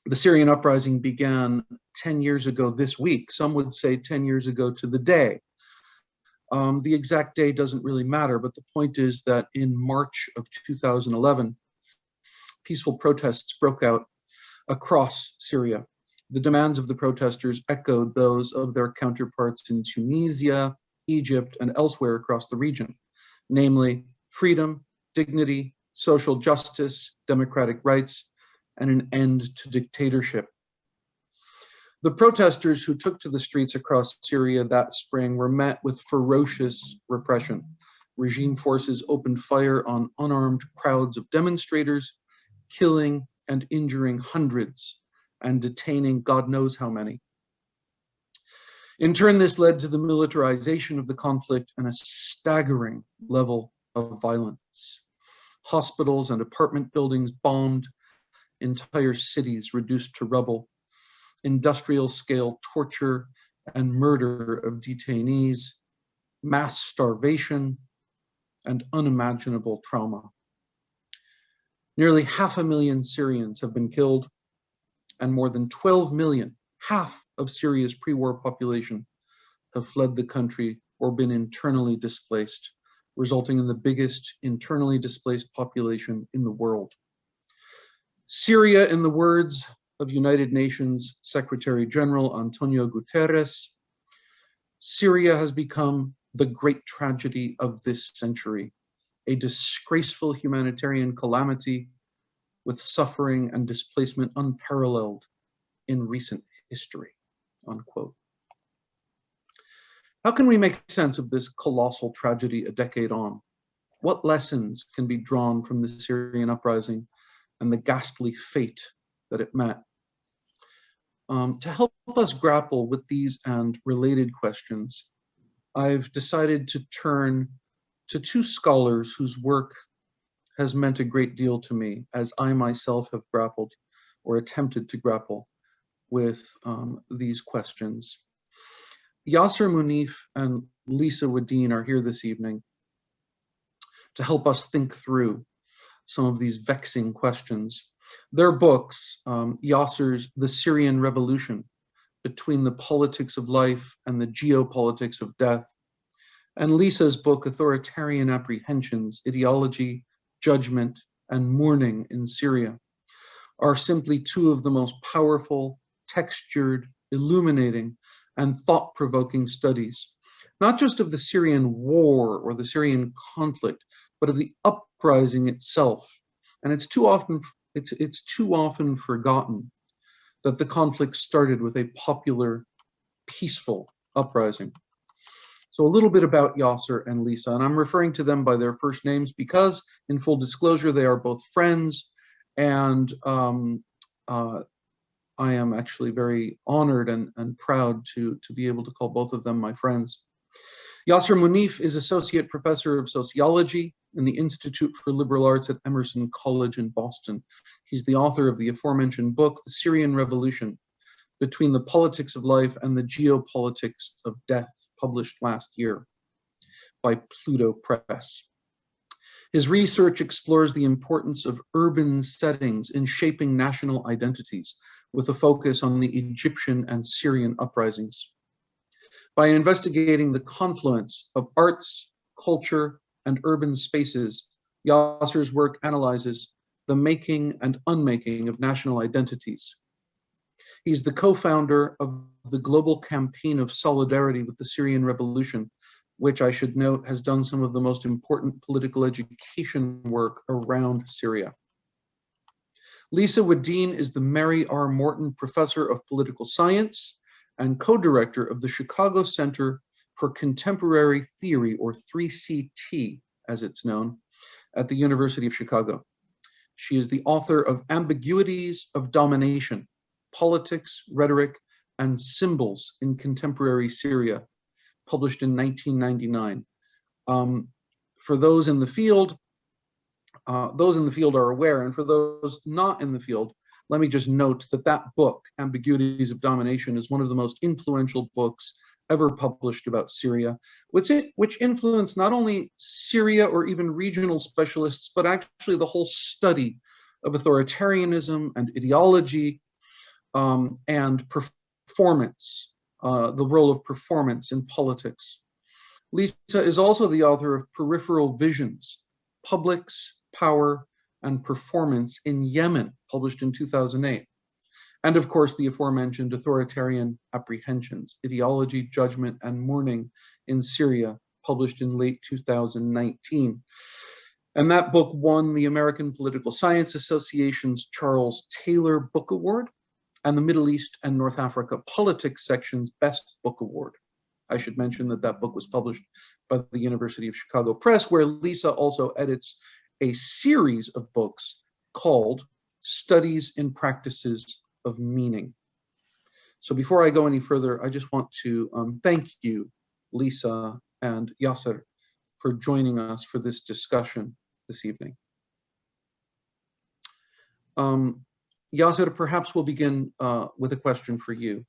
The Syrian Uprising began 10 years ago this week. Some would say 10 years ago to the day. The exact day doesn't really matter, but the point is that in March of 2011, peaceful protests broke out across Syria. The demands of the protesters echoed those of their counterparts in Tunisia, Egypt, and elsewhere across the region, namely freedom, dignity, social justice, democratic rights, and an end to dictatorship. The protesters who took to the streets across Syria that spring were met with ferocious repression. Regime forces opened fire on unarmed crowds of demonstrators, killing and injuring hundreds and detaining God knows how many. In turn, this led to the militarization of the conflict and a staggering level of violence. Hospitals and apartment buildings bombed, entire cities reduced to rubble, industrial-scale torture and murder of detainees, mass starvation, and unimaginable trauma. Nearly 500,000 Syrians have been killed, and more than 12 million, half of Syria's pre-war population, have fled the country or been internally displaced, resulting in the biggest internally displaced population in the world. Syria, in the words of United Nations Secretary General Antonio Guterres, Syria has become the great tragedy of this century, a disgraceful humanitarian calamity with suffering and displacement unparalleled in recent history, unquote. How can we make sense of this colossal tragedy a decade on? What lessons can be drawn from the Syrian uprising and the ghastly fate that it met? To help us grapple with these and related questions, I've decided to turn to two scholars whose work has meant a great deal to me, as I myself have grappled or attempted to grapple with these questions. Yasser Munif and Lisa Wedeen are here this evening to help us think through some of these vexing questions. Their books, Yasser's The Syrian Revolution, Between the Politics of Life and the Geopolitics of Death, and Lisa's book, Authoritarian Apprehensions, Ideology, Judgment, and Mourning in Syria, are simply two of the most powerful, textured, illuminating, and thought-provoking studies, not just of the Syrian war or the Syrian conflict, but of the uprising itself. And it's too often forgotten that the conflict started with a popular, peaceful uprising. So a little bit about Yasser and Lisa, and I'm referring to them by their first names because, in full disclosure, they are both friends, and I am actually very honored and proud to be able to call both of them my friends. Yasser Munif is Associate Professor of Sociology in the Institute for Liberal Arts at Emerson College in Boston. He's the author of the aforementioned book, The Syrian Revolution, Between the Politics of Life and the Geopolitics of Death, published last year by Pluto Press. His research explores the importance of urban settings in shaping national identities, with a focus on the Egyptian and Syrian uprisings. By investigating the confluence of arts, culture, and urban spaces, Yasser's work analyzes the making and unmaking of national identities. He's the co-founder of the Global Campaign of Solidarity with the Syrian Revolution, which I should note has done some of the most important political education work around Syria. Lisa Wedeen is the Mary R. Morton Professor of Political Science and co-director of the Chicago Center for Contemporary Theory, or 3CT as it's known, at the University of Chicago. She is the author of Ambiguities of Domination, Politics, Rhetoric, and Symbols in Contemporary Syria, published in 1999. For those in the field are aware, and for those not in the field, let me just note that that book, Ambiguities of Domination, is one of the most influential books ever published about Syria, which influenced not only Syria or even regional specialists, but actually the whole study of authoritarianism and ideology and performance, the role of performance in politics. Lisa is also the author of Peripheral Visions, Publics, Power, and Performance in Yemen, published in 2008. And of course, the aforementioned Authoritarian Apprehensions, Ideology, Judgment, and Mourning in Syria, published in late 2019. And that book won the American Political Science Association's Charles Taylor Book Award and the Middle East and North Africa Politics section's Best Book Award. I should mention that that book was published by the University of Chicago Press, where Lisa also edits a series of books called Studies in Practices of Meaning. So before I go any further, I just want to thank you, Lisa and Yasser, for joining us for this discussion this evening. Yasser, perhaps we'll begin with a question for you.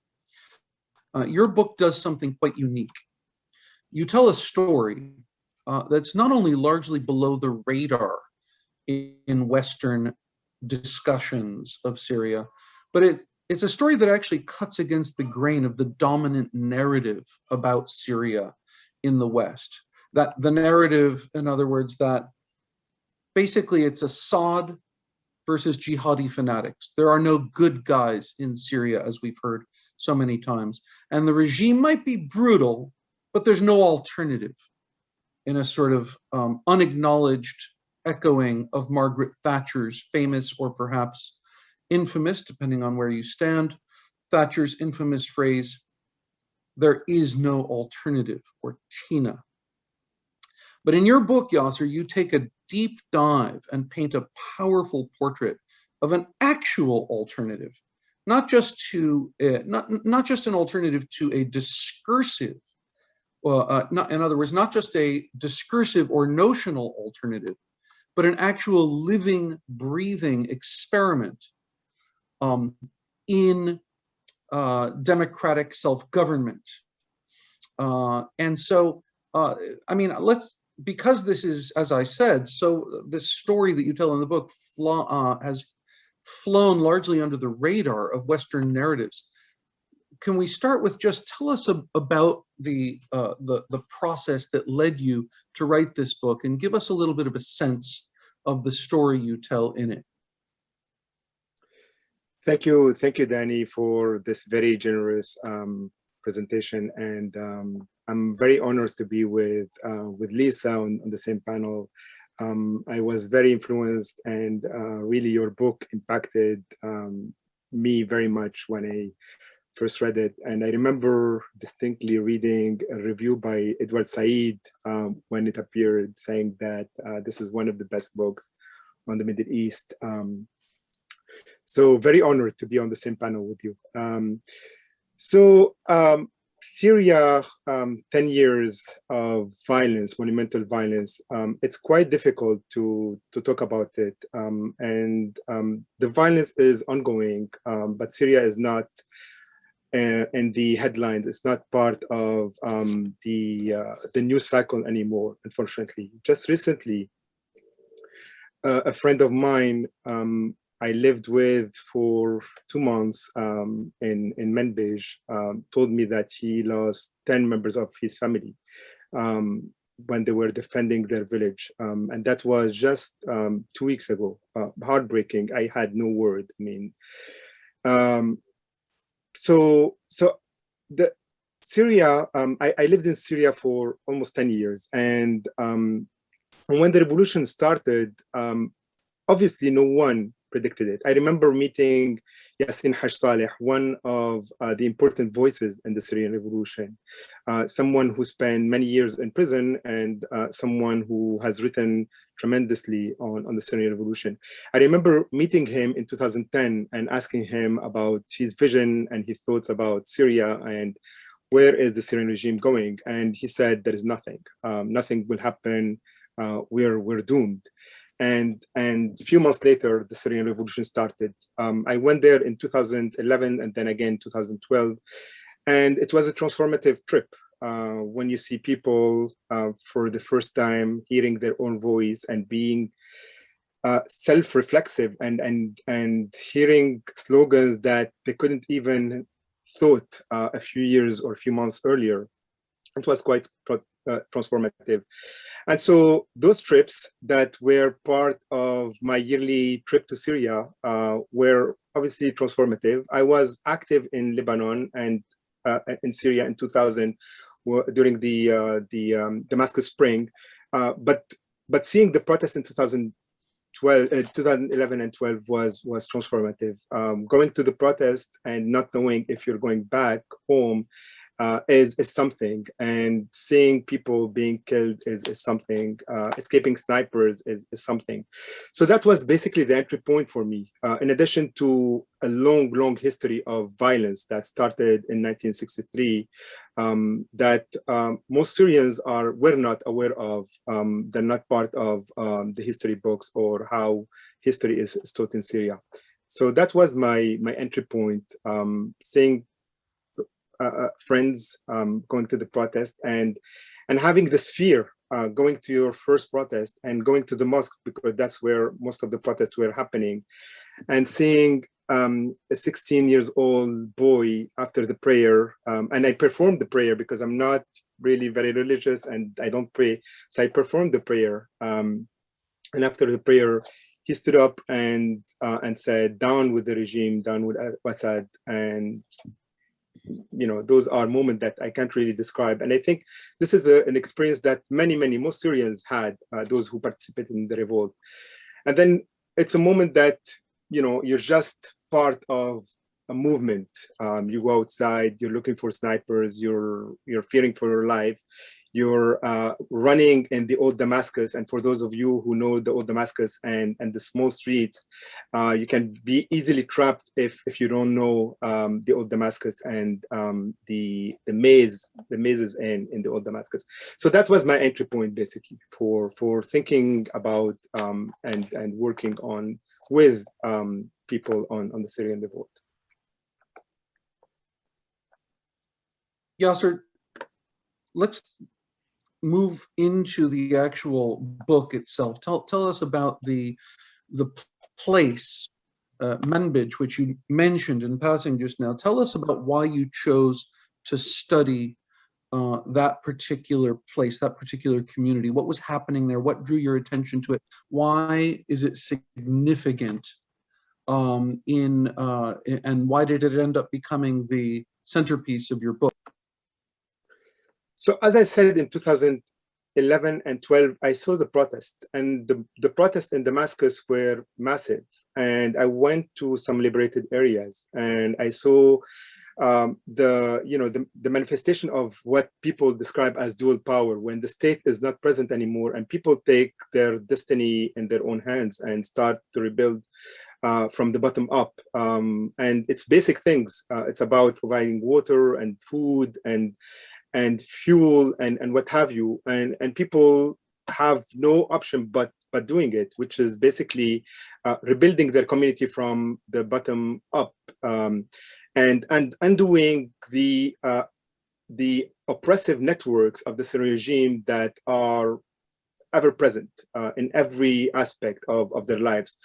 Your book does something quite unique. You tell a story that's not only largely below the radar in Western discussions of Syria, but it's a story that actually cuts against the grain of the dominant narrative about Syria in the West. That the narrative, in other words, that basically it's Assad versus jihadi fanatics. There are no good guys in Syria, as we've heard so many times. And the regime might be brutal, but there's no alternative, in a sort of unacknowledged echoing of Margaret Thatcher's famous, or perhaps infamous, depending on where you stand, Thatcher's infamous phrase, "There is no alternative," or TINA. But in your book, Yasser, you take a deep dive and paint a powerful portrait of an actual alternative, not just an alternative to a discursive, in other words, not just a discursive or notional alternative, but an actual living, breathing experiment in democratic self-government. And so, I mean, because this is, as I said, so this story that you tell in the book has flown largely under the radar of Western narratives. Can we start with just tell us about the process that led you to write this book, and give us a little bit of a sense of the story you tell in it? Thank you, Danny, for this very generous presentation, and I'm very honored to be with Lisa on the same panel. I was very influenced, and really your book impacted me very much when I first read it. And I remember distinctly reading a review by Edward Said when it appeared, saying that this is one of the best books on the Middle East. So very honored to be on the same panel with you. Syria, 10 years of violence, monumental violence. It's quite difficult to talk about it. The violence is ongoing, but Syria is not in the headlines. It's not part of the news cycle anymore, unfortunately. Just recently, a friend of mine I lived with for 2 months in Manbij told me that he lost 10 members of his family when they were defending their village. And that was just 2 weeks ago. Heartbreaking. I had no word. I mean, Syria, I lived in Syria for almost 10 years. And when the revolution started, obviously no one predicted it. I remember meeting Yassin Haj Saleh, one of the important voices in the Syrian Revolution, someone who spent many years in prison, and someone who has written tremendously on the Syrian Revolution. I remember meeting him in 2010 and asking him about his vision and his thoughts about Syria and where is the Syrian regime going. And he said, there is nothing. Nothing will happen. We're doomed. And a few months later, the Syrian Revolution started. I went there in 2011 and then again 2012. And it was a transformative trip when you see people for the first time hearing their own voice and being self-reflexive and hearing slogans that they couldn't even thought a few years or a few months earlier. It was quite transformative. And so those trips that were part of my yearly trip to Syria were obviously transformative. I was active in Lebanon and in Syria in 2000 during the Damascus Spring, but seeing the protests in 2011 and 12 was transformative. Going to the protest and not knowing if you're going back home is something, and seeing people being killed is something. Escaping snipers is something. So that was basically the entry point for me, in addition to a long history of violence that started in 1963 that most Syrians were not aware of. They're not part of the history books or how history is taught in Syria. So that was my entry point, seeing friends going to the protest and having this fear, going to your first protest and going to the mosque, because that's where most of the protests were happening, and seeing a 16-year-old boy after the prayer, and I performed the prayer because I'm not really very religious and I don't pray, so I performed the prayer, and after the prayer he stood up and said, "Down with the regime, down with Assad." And you know, those are moments that I can't really describe. And I think this is an experience that most Syrians had, those who participated in the revolt. And then it's a moment that, you know, you're just part of a movement. You go outside, you're looking for snipers, you're fearing for your life. You're running in the old Damascus. And for those of you who know the old Damascus and the small streets, you can be easily trapped if you don't know the old Damascus and the mazes in the old Damascus. So that was my entry point, basically, for thinking about and working with people on the Syrian revolt. Yasser, let's move into the actual book itself. Tell us about the place, Manbij, which you mentioned in passing just now. Tell us about why you chose to study that particular place, that particular community. What was happening there? What drew your attention to it? Why is it significant? And why did it end up becoming the centerpiece of your book? So as I said, in 2011 and 12, I saw the protest, and the protests in Damascus were massive. And I went to some liberated areas, and I saw the manifestation of what people describe as dual power, when the state is not present anymore and people take their destiny in their own hands and start to rebuild from the bottom up. And it's basic things. It's about providing water and food and fuel and what have you, and people have no option but doing it, which is basically rebuilding their community from the bottom up, and undoing the oppressive networks of the Syrian regime that are ever present in every aspect of their lives.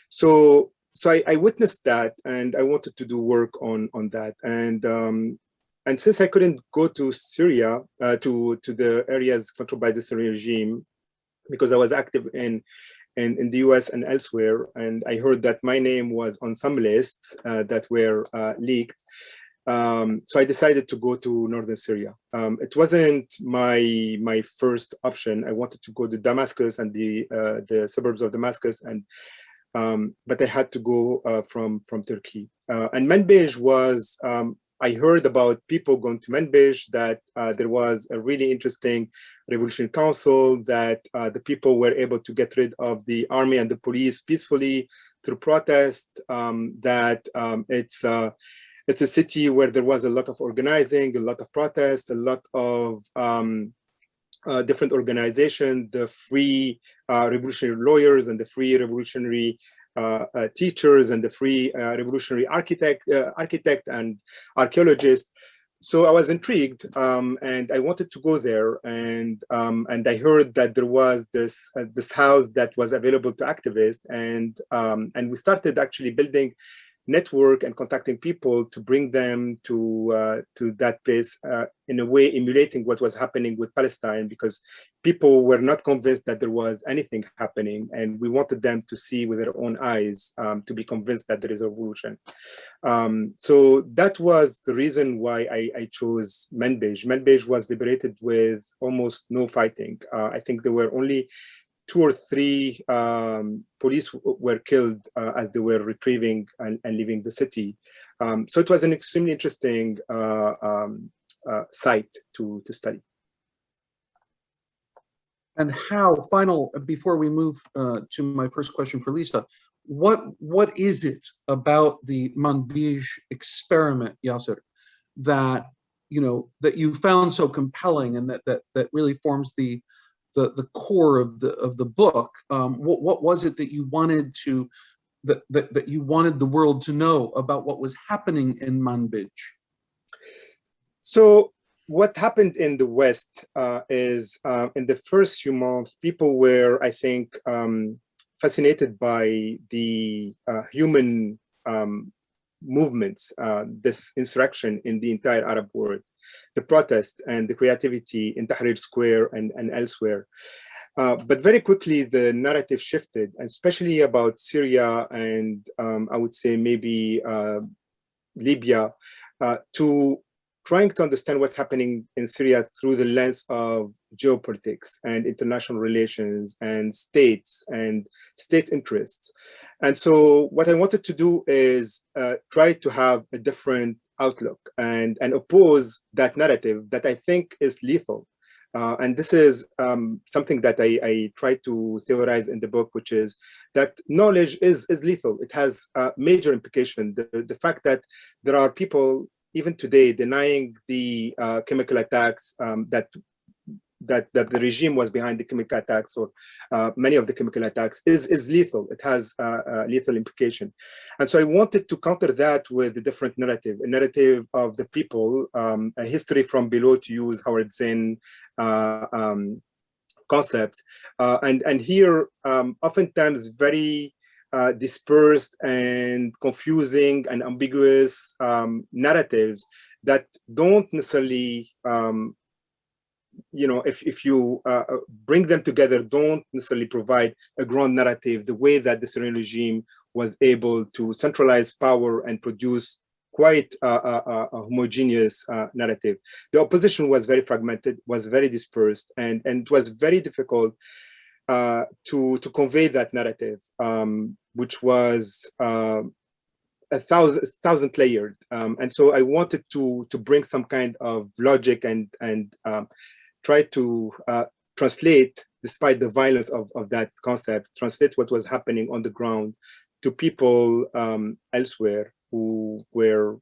So I witnessed that, and I wanted to do work on that. And since I couldn't go to Syria, to the areas controlled by the Syrian regime, because I was active in the US and elsewhere, and I heard that my name was on some lists that were leaked, so I decided to go to northern Syria. It wasn't my first option. I wanted to go to Damascus and the suburbs of Damascus, but I had to go from Turkey. And Manbij was, I heard about people going to Manbij, that there was a really interesting revolution council, that the people were able to get rid of the army and the police peacefully through protest, that it's a city where there was a lot of organizing, a lot of protest, a lot of different organizations, the free revolutionary lawyers and the free revolutionary teachers and the free revolutionary architect and archaeologist. So I was intrigued, and I wanted to go there, and I heard that there was this house that was available to activists, and we started actually building network and contacting people to bring them to that place, in a way emulating what was happening with Palestine, because people were not convinced that there was anything happening, and we wanted them to see with their own eyes, to be convinced that there is a revolution. So that was the reason why I chose Manbij. Manbij was liberated with almost no fighting. I think there were only 2 or 3 police were killed as they were retrieving and leaving the city. So it was an extremely interesting site to study. And how, before we move to my first question for Lisa, what is it about the Manbij experiment, Yasser, that that you found so compelling, and that really forms the core of the book? What was it that you wanted that you wanted the world to know about what was happening in Manbij? So what happened in the West is, in the first few months, people were, I think, fascinated by the human movements, this insurrection in the entire Arab world, the protest and the creativity in Tahrir Square and elsewhere. But very quickly, the narrative shifted, especially about Syria and I would say maybe Libya, to trying to understand what's happening in Syria through the lens of geopolitics and international relations and states and state interests. And so what I wanted to do is try to have a different outlook and oppose that narrative that I think is lethal. And this is something that I try to theorize in the book, which is that knowledge is lethal. It has major implication. The fact that there are people even today denying the chemical attacks, that the regime was behind the chemical attacks, or many of the chemical attacks, is lethal. It has lethal implication. And so I wanted to counter that with a different narrative, a narrative of the people, a history from below, to use Howard Zinn concept. And here, oftentimes very dispersed and confusing and ambiguous narratives that don't necessarily, if you bring them together, don't necessarily provide a grand narrative the way that the Syrian regime was able to centralize power and produce quite a homogeneous narrative. The opposition was very fragmented, was very dispersed, and it was very difficult to convey that narrative, which was a thousand layered. And so I wanted to bring some kind of logic and try to translate, despite the violence of that concept, translate what was happening on the ground to people elsewhere who were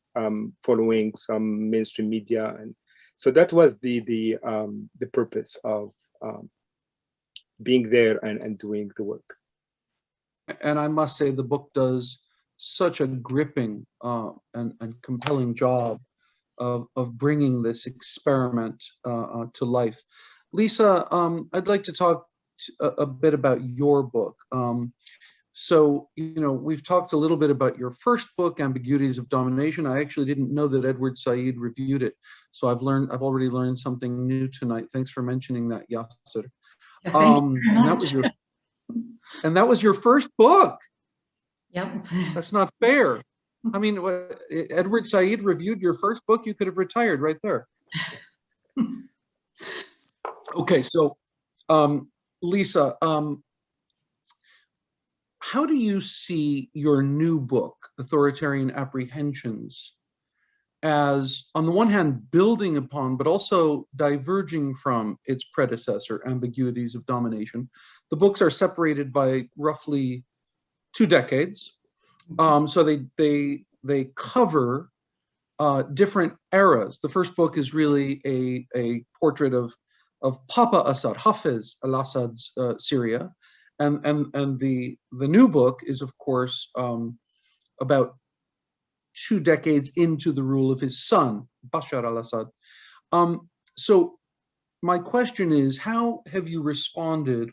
following some mainstream media. And so that was the purpose of being there and doing the work. And I must say, the book does such a gripping and compelling job of bringing this experiment to life. Lisa, I'd like to talk a bit about your book. So, we've talked a little bit about your first book, Ambiguities of Domination. I actually didn't know that Edward Said reviewed it. So I've already learned something new tonight. Thanks for mentioning that, Yasser. Yeah, thank you very much. And that was your first book. Yep. That's not fair. I mean, Edward Said reviewed your first book. You could have retired right there. Okay, so Lisa, how do you see your new book, Authoritarian Apprehensions, as, on the one hand, building upon, but also diverging from its predecessor, Ambiguities of Domination? The books are separated by roughly 2 decades. So they cover different eras. The first book is really a portrait of Papa Assad, Hafez al-Assad's Syria. And the new book is, of course, about 2 decades into the rule of his son, Bashar al-Assad. So my question is, how have you responded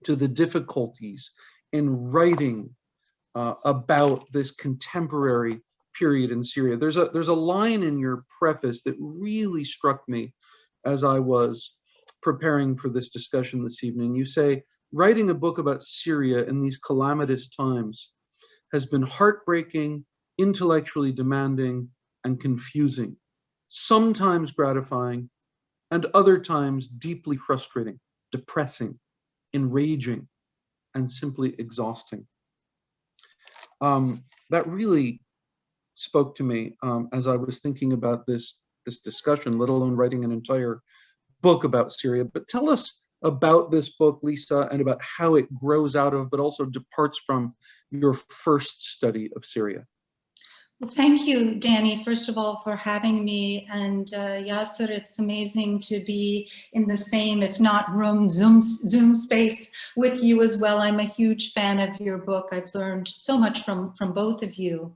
to the difficulties in writing about this contemporary period in Syria? There's a line in your preface that really struck me as I was preparing for this discussion this evening. You say, writing a book about Syria in these calamitous times has been heartbreaking, intellectually demanding, and confusing, sometimes gratifying, and other times deeply frustrating, depressing, enraging, and simply exhausting. That really spoke to me as I was thinking about this discussion, let alone writing an entire book about Syria. But tell us about this book, Lisa, and about how it grows out of, but also departs from, your first study of Syria. Well, thank you, Danny, first of all, for having me. And Yasser, it's amazing to be in the same, if not room, Zoom space with you as well. I'm a huge fan of your book. I've learned so much from both of you.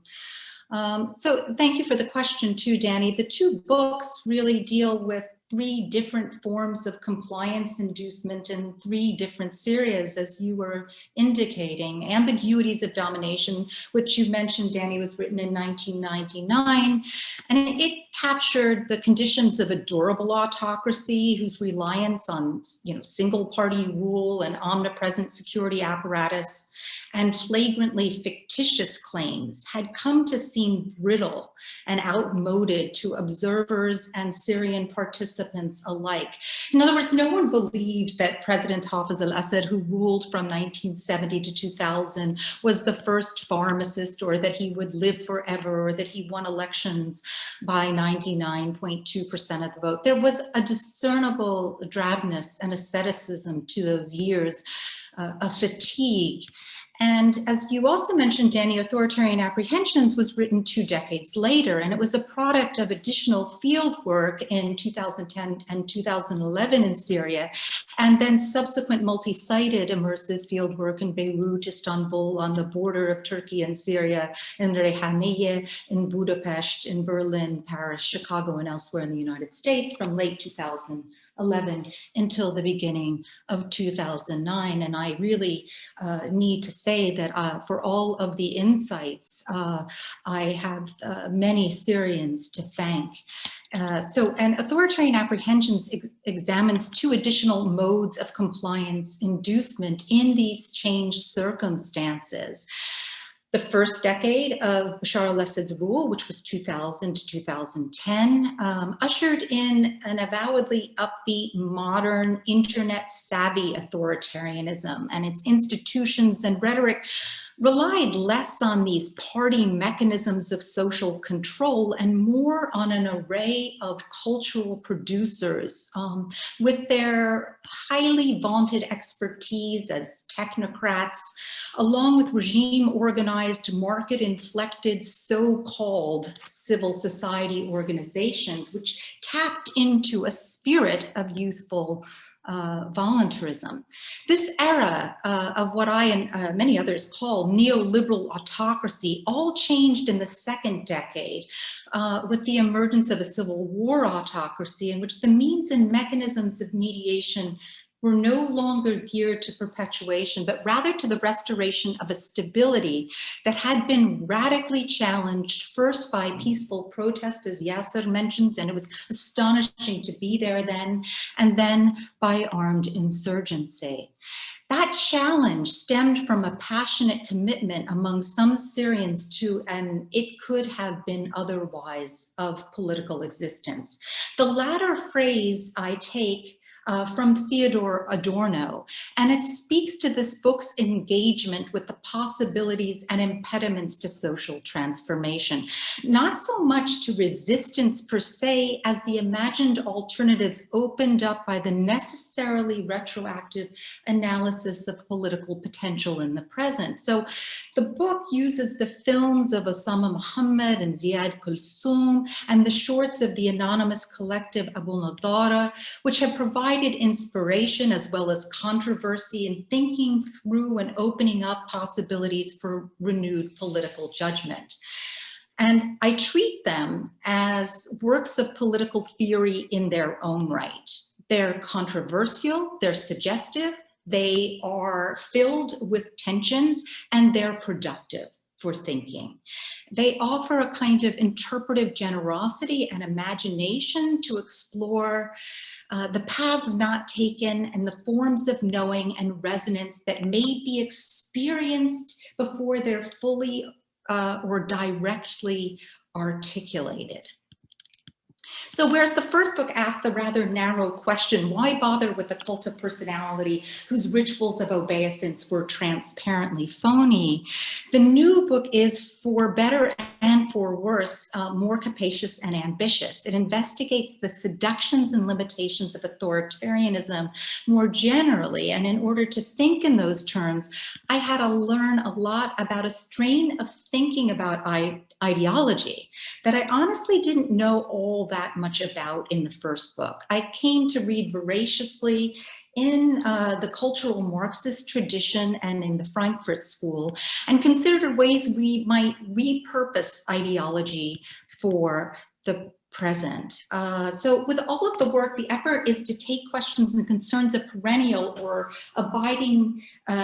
So thank you for the question too, Danny. The 2 books really deal with 3 different forms of compliance inducement in 3 different Syrias, as you were indicating. Ambiguities of Domination, which you mentioned, Danny, was written in 1999, and it captured the conditions of a durable autocracy whose reliance on, single-party rule and omnipresent security apparatus and flagrantly fictitious claims had come to seem brittle and outmoded to observers and Syrian participants alike. In other words, no one believed that President Hafez al-Assad, who ruled from 1970 to 2000, was the first pharmacist, or that he would live forever, or that he won elections by 99.2% of the vote. There was a discernible drabness and asceticism to those years, a fatigue. And as you also mentioned, Danny, Authoritarian Apprehensions was written 2 decades later, and it was a product of additional field work in 2010 and 2011 in Syria, and then subsequent multi-sited immersive field work in Beirut, Istanbul, on the border of Turkey and Syria, in Reyhaniyeh, in Budapest, in Berlin, Paris, Chicago, and elsewhere in the United States from late 2011 until the beginning of 2009. And I really need to say that for all of the insights, I have many Syrians to thank. And Authoritarian Apprehensions examines 2 additional modes of compliance inducement in these changed circumstances. The first decade of Bashar al-Assad's rule, which was 2000 to 2010, ushered in an avowedly upbeat, modern, internet-savvy authoritarianism, and its institutions and rhetoric relied less on these party mechanisms of social control and more on an array of cultural producers with their highly vaunted expertise as technocrats, along with regime-organized, market-inflected, so-called civil society organizations, which tapped into a spirit of youthful voluntarism. This era of what I and many others call neoliberal autocracy all changed in the second decade with the emergence of a civil war autocracy in which the means and mechanisms of mediation were no longer geared to perpetuation, but rather to the restoration of a stability that had been radically challenged, first by peaceful protest, as Yasser mentions, and it was astonishing to be there then, and then by armed insurgency. That challenge stemmed from a passionate commitment among some Syrians to, and it could have been otherwise, of political existence. The latter phrase I take from Theodor Adorno, and it speaks to this book's engagement with the possibilities and impediments to social transformation, not so much to resistance per se as the imagined alternatives opened up by the necessarily retroactive analysis of political potential in the present. So the book uses the films of Osama Muhammad and Ziad Kulsum and the shorts of the anonymous collective Abu Nadara, which have provided inspiration as well as controversy in thinking through and opening up possibilities for renewed political judgment. And I treat them as works of political theory in their own right. They're controversial, they're suggestive, they are filled with tensions, and they're productive for thinking. They offer a kind of interpretive generosity and imagination to explore the paths not taken and the forms of knowing and resonance that may be experienced before they're fully or directly articulated. So whereas the first book asked the rather narrow question, why bother with the cult of personality whose rituals of obeisance were transparently phony, the new book is, for better and for worse, more capacious and ambitious. It investigates the seductions and limitations of authoritarianism more generally, and in order to think in those terms, I had to learn a lot about a strain of thinking about ideology that I honestly didn't know all that much about in the first book. I came to read voraciously in the cultural Marxist tradition and in the Frankfurt School, and considered ways we might repurpose ideology for the present. So with all of the work, the effort is to take questions and concerns of perennial or abiding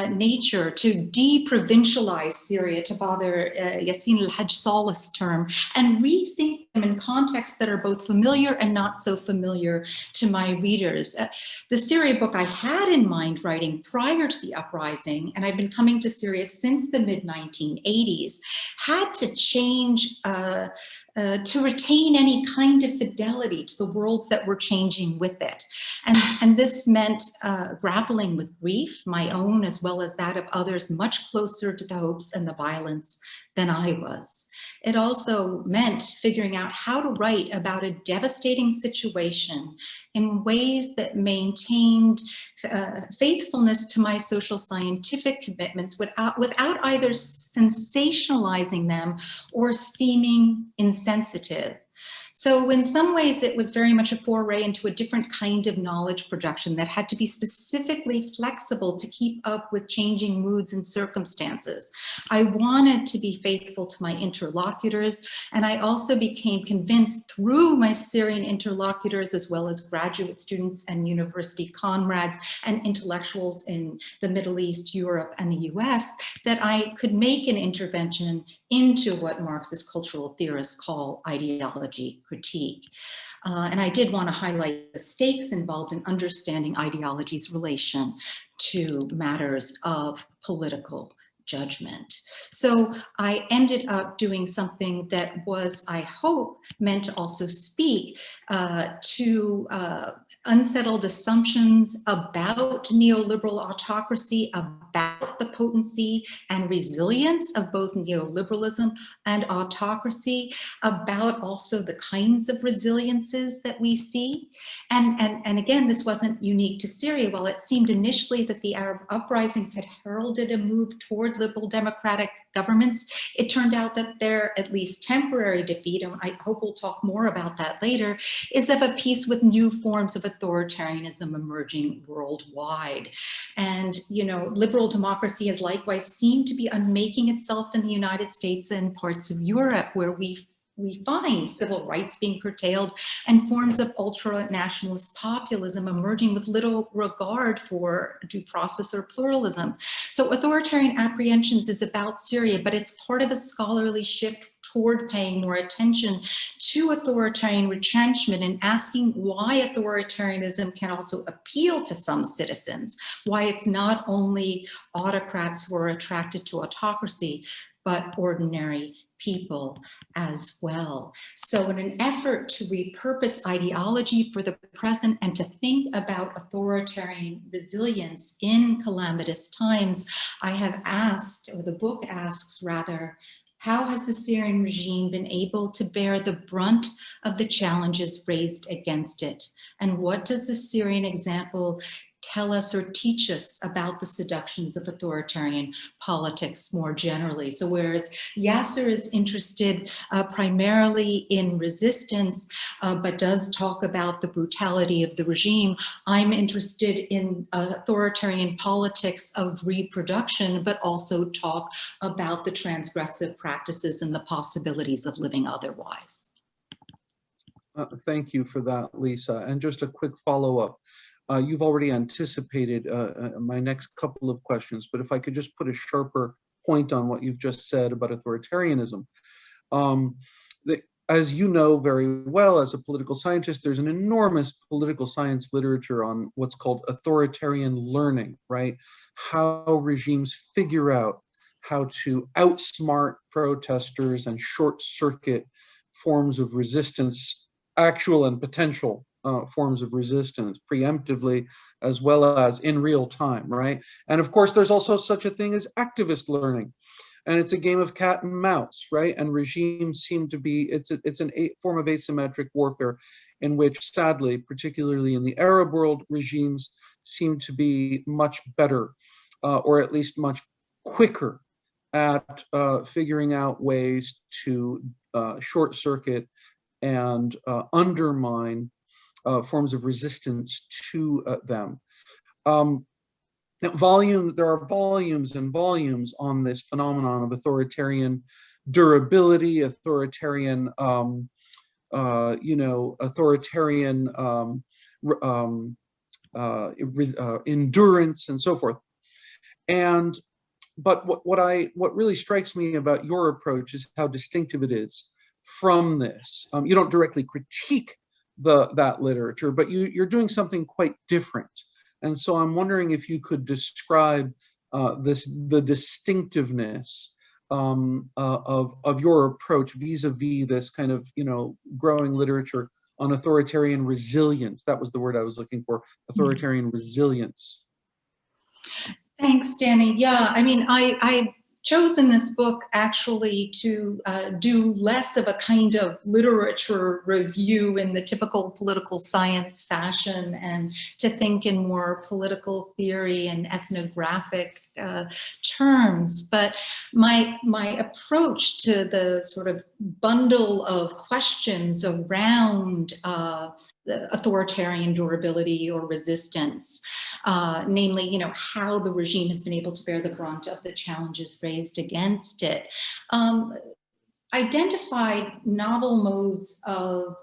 nature, to de-provincialize Syria, to bother Yassin al-Hajj Salih's term, and rethink them in contexts that are both familiar and not so familiar to my readers. The Syria book I had in mind writing prior to the uprising, and I've been coming to Syria since the mid-1980s, had to change to retain any kind of fidelity to the worlds that were changing with it. And this meant grappling with grief, my own as well as that of others, much closer to the hopes and the violence than I was. It also meant figuring out how to write about a devastating situation in ways that maintained faithfulness to my social scientific commitments without either sensationalizing them or seeming insensitive. So in some ways, it was very much a foray into a different kind of knowledge production that had to be specifically flexible to keep up with changing moods and circumstances. I wanted to be faithful to my interlocutors, and I also became convinced through my Syrian interlocutors, as well as graduate students and university comrades and intellectuals in the Middle East, Europe, and the US, that I could make an intervention into what Marxist cultural theorists call ideology critique. And I did want to highlight the stakes involved in understanding ideology's relation to matters of political judgment. So I ended up doing something that was, I hope, meant to also speak to unsettled assumptions about neoliberal autocracy, about the potency and resilience of both neoliberalism and autocracy, about also the kinds of resiliences that we see. And again, this wasn't unique to Syria. While it seemed initially that the Arab uprisings had heralded a move toward liberal democratic governments, it turned out that their at least temporary defeat, and I hope we'll talk more about that later, is of a piece with new forms of authoritarianism emerging worldwide. And, you know, liberal democracy has likewise seemed to be unmaking itself in the United States and parts of Europe, where we find civil rights being curtailed and forms of ultra-nationalist populism emerging with little regard for due process or pluralism. So Authoritarian Apprehensions is about Syria, but it's part of a scholarly shift toward paying more attention to authoritarian retrenchment and asking why authoritarianism can also appeal to some citizens, why it's not only autocrats who are attracted to autocracy, but ordinary people as well. So in an effort to repurpose ideology for the present and to think about authoritarian resilience in calamitous times, I have asked, or the book asks rather, how has the Syrian regime been able to bear the brunt of the challenges raised against it? And what does the Syrian example tell us or teach us about the seductions of authoritarian politics more generally. So whereas Yasser is interested primarily in resistance, but does talk about the brutality of the regime, I'm interested in authoritarian politics of reproduction, but also talk about the transgressive practices and the possibilities of living otherwise. Thank you for that, Lisa. And just a quick follow-up. You've already anticipated my next couple of questions, but if I could just put a sharper point on what you've just said about authoritarianism. As you know very well, as a political scientist, there's an enormous political science literature on what's called authoritarian learning, right? How regimes figure out how to outsmart protesters and short-circuit forms of resistance, actual and potential forms of resistance, preemptively as well as in real time, right? And of course, there's also such a thing as activist learning. And it's a game of cat and mouse, right? And regimes seem to be, it's a form of asymmetric warfare in which, sadly, particularly in the Arab world, regimes seem to be much better, or at least much quicker at figuring out ways to short circuit and undermine forms of resistance to them. Now, there are volumes and volumes on this phenomenon of authoritarian durability, authoritarian, authoritarian endurance, and so forth. But what really strikes me about your approach is how distinctive it is from this. You don't directly critique that literature, but you're doing something quite different. And so I'm wondering if you could describe the distinctiveness of your approach vis-a-vis this kind of growing literature on authoritarian resilience. That was the word I was looking for, authoritarian resilience. Thanks, Danny. Yeah, I mean, I chose in this book actually to do less of a kind of literature review in the typical political science fashion and to think in more political theory and ethnographic terms. But my approach to the sort of bundle of questions around the authoritarian durability or resistance, namely, how the regime has been able to bear the brunt of the challenges raised against it, identified novel modes of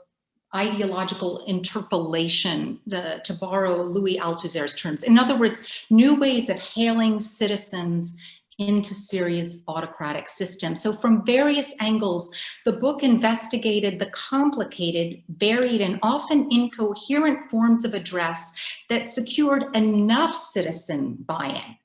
ideological interpolation, to borrow Louis Althusser's terms. In other words, new ways of hailing citizens into Syria's autocratic system. So from various angles, the book investigated the complicated, varied, and often incoherent forms of address that secured enough citizen buy-in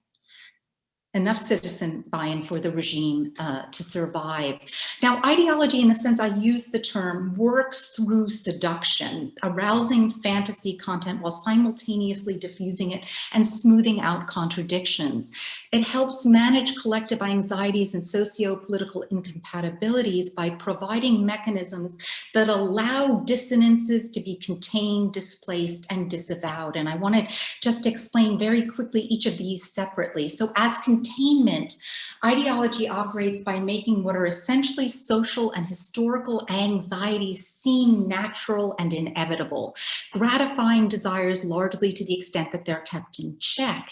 for the regime to survive. Now, ideology, in the sense I use the term, works through seduction, arousing fantasy content while simultaneously diffusing it and smoothing out contradictions. It helps manage collective anxieties and socio-political incompatibilities by providing mechanisms that allow dissonances to be contained, displaced, and disavowed. And I want to just explain very quickly each of these separately. So as containment, ideology operates by making what are essentially social and historical anxieties seem natural and inevitable, gratifying desires largely to the extent that they're kept in check.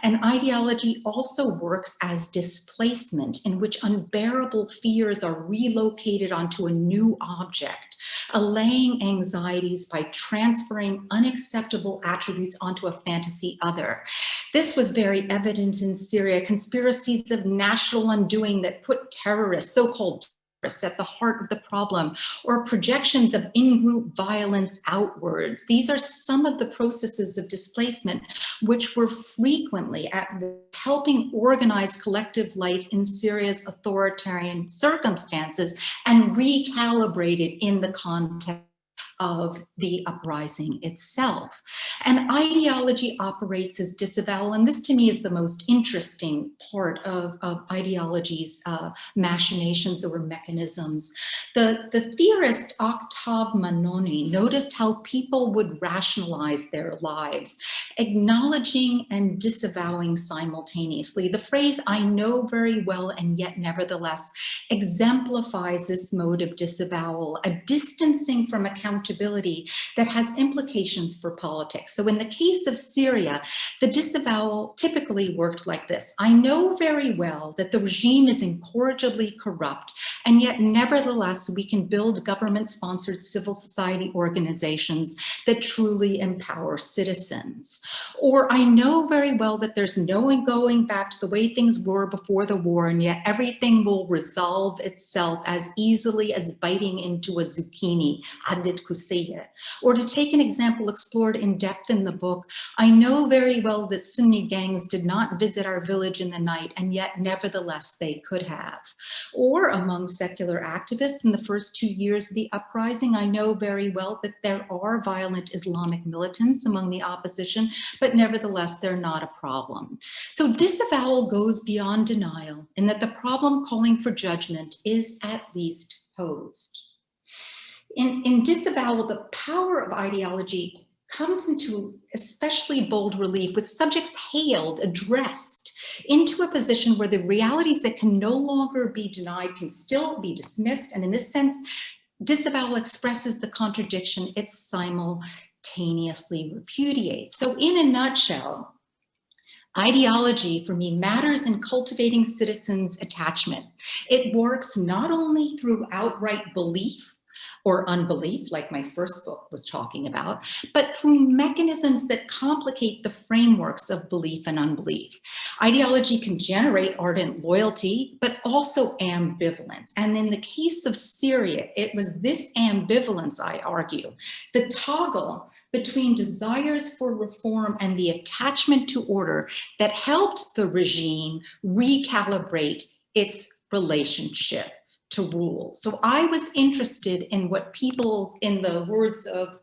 And ideology also works as displacement, in which unbearable fears are relocated onto a new object, allaying anxieties by transferring unacceptable attributes onto a fantasy other. This was very evident in Syria, conspiracies of national undoing that put terrorists, so-called terrorists, at the heart of the problem, or projections of in-group violence outwards. These are some of the processes of displacement which were frequently at helping organize collective life in Syria's authoritarian circumstances and recalibrated in the context of the uprising itself. And ideology operates as disavowal, and this to me is the most interesting part of ideology's machinations or mechanisms. The theorist Octave Manoni noticed how people would rationalize their lives acknowledging and disavowing simultaneously. The phrase "I know very well and yet nevertheless" exemplifies this mode of disavowal, a distancing from accountability that has implications for politics. So in the case of Syria, the disavowal typically worked like this: I know very well that the regime is incorrigibly corrupt, and yet nevertheless we can build government-sponsored civil society organizations that truly empower citizens. Or I know very well that there's no going back to the way things were before the war, and yet everything will resolve itself as easily as biting into a zucchini. Or to take an example explored in depth in the book, I know very well that Sunni gangs did not visit our village in the night, and yet nevertheless they could have. Or among secular activists in the first 2 years of the uprising, I know very well that there are violent Islamic militants among the opposition, but nevertheless they're not a problem. So disavowal goes beyond denial in that the problem calling for judgment is at least posed. In disavowal, the power of ideology comes into especially bold relief with subjects hailed, addressed into a position where the realities that can no longer be denied can still be dismissed. And in this sense, disavowal expresses the contradiction it simultaneously repudiates. So in a nutshell, ideology for me matters in cultivating citizens' attachment. It works not only through outright belief or unbelief, like my first book was talking about, but through mechanisms that complicate the frameworks of belief and unbelief. Ideology can generate ardent loyalty, but also ambivalence. And in the case of Syria, it was this ambivalence, I argue, the toggle between desires for reform and the attachment to order that helped the regime recalibrate its relationship to rule. So I was interested in what people, in the words of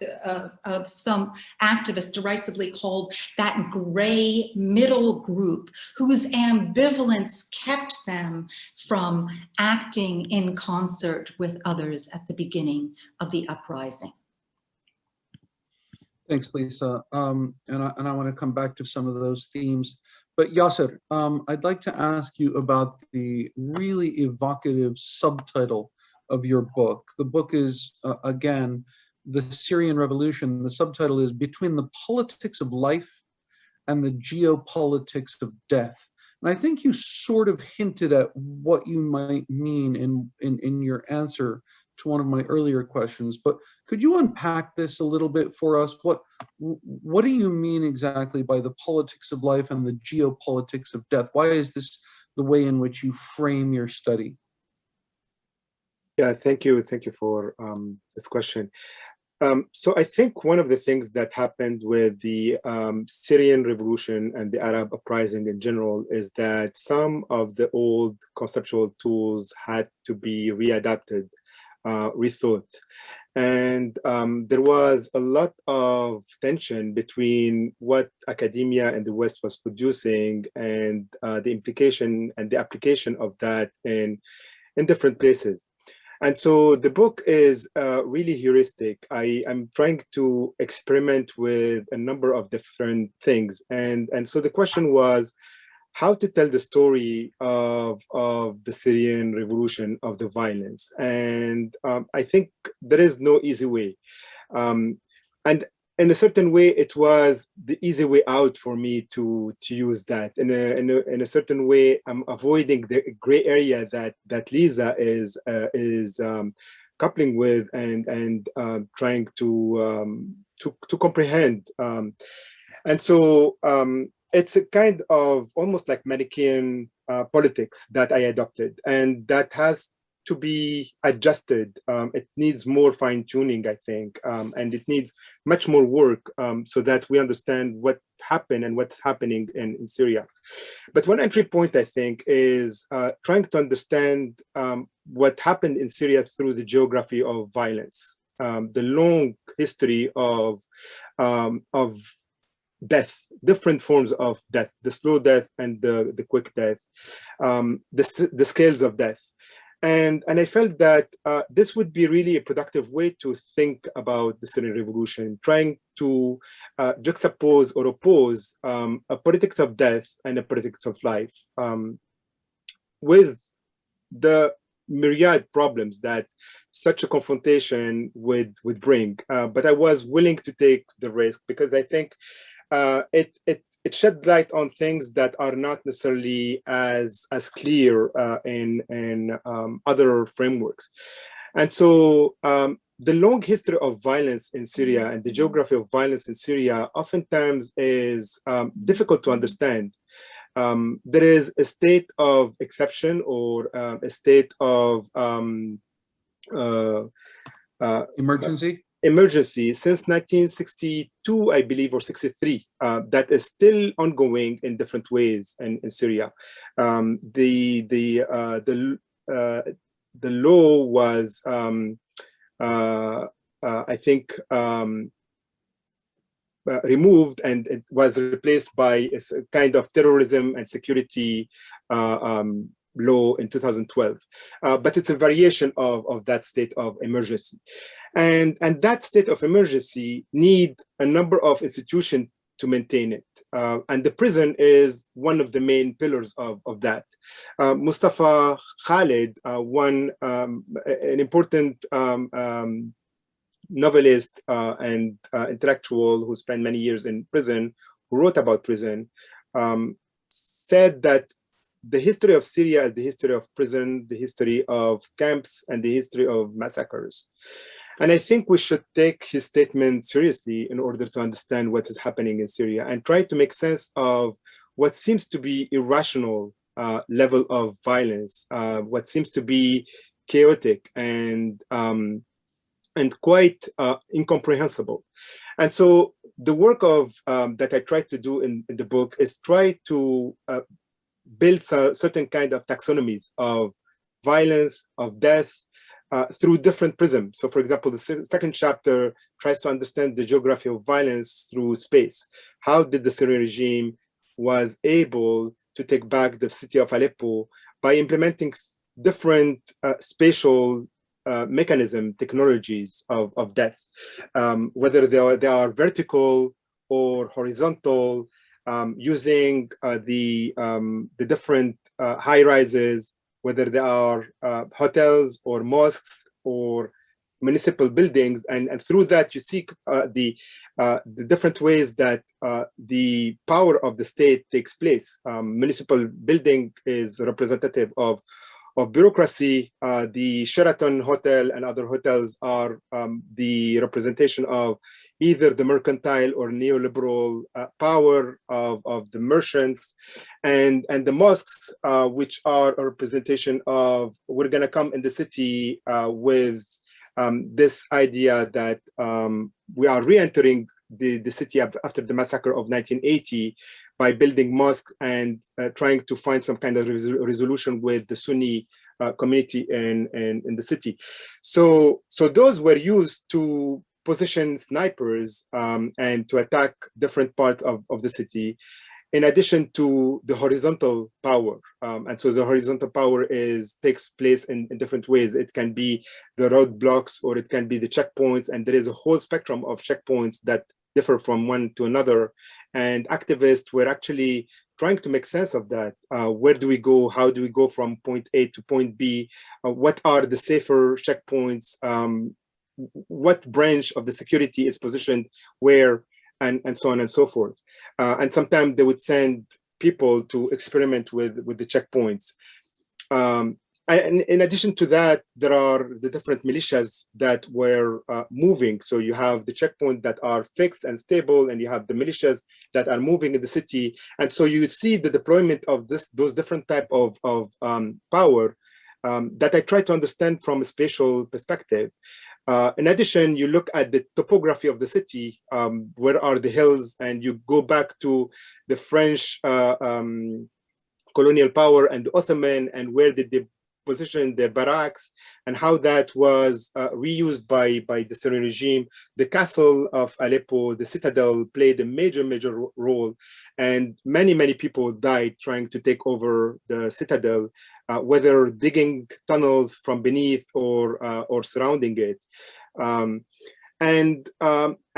some activists, derisively called that gray middle group, whose ambivalence kept them from acting in concert with others at the beginning of the uprising. Thanks, Lisa. And I want to come back to some of those themes. But Yasser, I'd like to ask you about the really evocative subtitle of your book. The book is, again, The Syrian Revolution. The subtitle is Between the Politics of Life and the Geopolitics of Death. And I think you sort of hinted at what you might mean in your answer to one of my earlier questions, but could you unpack this a little bit for us? What do you mean exactly by the politics of life and the geopolitics of death? Why is this the way in which you frame your study? Yeah, thank you for this question. So I think one of the things that happened with the Syrian Revolution and the Arab Uprising in general is that some of the old conceptual tools had to be readapted, rethought. And there was a lot of tension between what academia and the West was producing and the implication and the application of that in different places. And so the book is really heuristic. I'm trying to experiment with a number of different things. And so the question was how to tell the story of the Syrian Revolution, of the violence. And I think there is no easy way. And in a certain way, it was the easy way out for me to use that. In a certain way, I'm avoiding the gray area that Lisa is coupling with and trying to comprehend. And so it's a kind of almost like Manichaean politics that I adopted, and that has to be adjusted. It needs more fine tuning, I think, and it needs much more work so that we understand what happened and what's happening in Syria. But one entry point, I think, is trying to understand what happened in Syria through the geography of violence, the long history of death, different forms of death, the slow death and the quick death, the scales of death. And I felt that this would be really a productive way to think about the Syrian Revolution, trying to juxtapose or oppose a politics of death and a politics of life, with the myriad problems that such a confrontation would bring. But I was willing to take the risk because I think it shed light on things that are not necessarily as clear in other frameworks. And so the long history of violence in Syria and the geography of violence in Syria oftentimes is difficult to understand. There is a state of exception or a state of emergency since 1962, I believe, or 63, that is still ongoing in different ways in Syria. The law was, I think, removed, and it was replaced by a kind of terrorism and security law in 2012. But it's a variation of that state of emergency. And that state of emergency need a number of institutions to maintain it. And the prison is one of the main pillars of that. Mustafa Khalid, an important novelist and intellectual who spent many years in prison, who wrote about prison, said that the history of Syria is the history of prison, the history of camps, and the history of massacres. And I think we should take his statement seriously in order to understand what is happening in Syria and try to make sense of what seems to be irrational level of violence, what seems to be chaotic and quite incomprehensible. And so the work of that I tried to do in the book is try to build certain kind of taxonomies of violence, of death, through different prisms. So for example, the second chapter tries to understand the geography of violence through space. How did the Syrian regime was able to take back the city of Aleppo by implementing different spatial mechanism technologies of death, whether they are vertical or horizontal, using the different high rises, whether they are hotels or mosques or municipal buildings, and through that you see the different ways that the power of the state takes place. Municipal building is representative of bureaucracy. The Sheraton Hotel and other hotels are the representation of either the mercantile or neoliberal power of the merchants, and the mosques, which are a representation of, we're going to come in the city with this idea that we are re-entering the city after the massacre of 1980 by building mosques and trying to find some kind of resolution with the Sunni community in the city. So those were used to position snipers and to attack different parts of the city, in addition to the horizontal power. And so the horizontal power takes place in different ways. It can be the roadblocks, or it can be the checkpoints, and there is a whole spectrum of checkpoints that differ from one to another. And activists were actually trying to make sense of that. Where do we go? How do we go from point A to point B? What are the safer checkpoints? What branch of the security is positioned where, and so on and so forth. And sometimes they would send people to experiment with the checkpoints. And in addition to that, there are the different militias that were moving. So you have the checkpoints that are fixed and stable, and you have the militias that are moving in the city. And so you see the deployment of those different type of power that I try to understand from a spatial perspective. In addition, you look at the topography of the city. Where are the hills? And you go back to the French colonial power and the Ottoman, and where did they position their barracks, and how that was reused by the Syrian regime. The castle of Aleppo, the citadel, played a major role, and many people died trying to take over the citadel. whether digging tunnels from beneath or surrounding it. And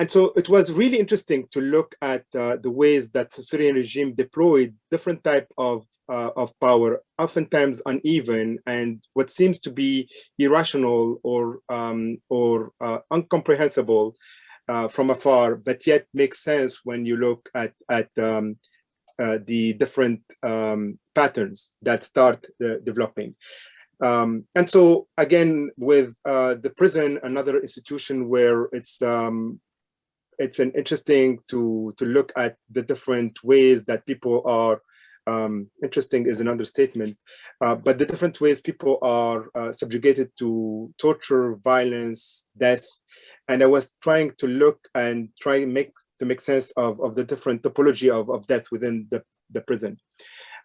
so it was really interesting to look at the ways that the Syrian regime deployed different type of power, oftentimes uneven, and what seems to be irrational or incomprehensible from afar, but yet makes sense when you look at the different patterns that start developing. And so again, with the prison, another institution where it's an interesting to look at the different ways that people are, interesting is an understatement, but the different ways people are subjugated to torture, violence, death. And I was trying to look and try to make sense of the different topology of death within the prison.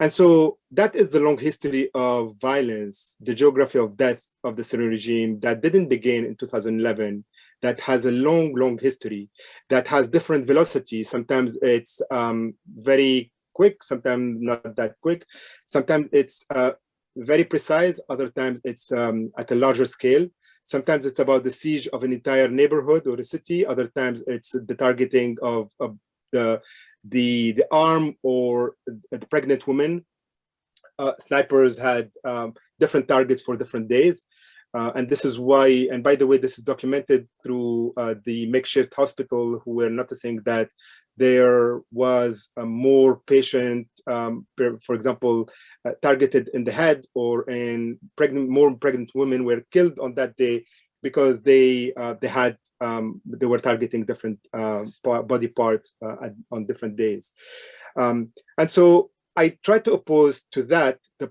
And so that is the long history of violence, the geography of death of the Syrian regime that didn't begin in 2011, that has a long, long history, that has different velocity. Sometimes it's very quick, sometimes not that quick. Sometimes it's very precise, other times it's at a larger scale. Sometimes it's about the siege of an entire neighborhood or a city. Other times it's the targeting of the arm or the pregnant woman. Snipers had different targets for different days. And this is why, and by the way, this is documented through the makeshift hospital, who were noticing that there was a more patient, for example, targeted in the head or in more pregnant women were killed on that day because they were targeting different body parts on different days. And so I try to oppose to that the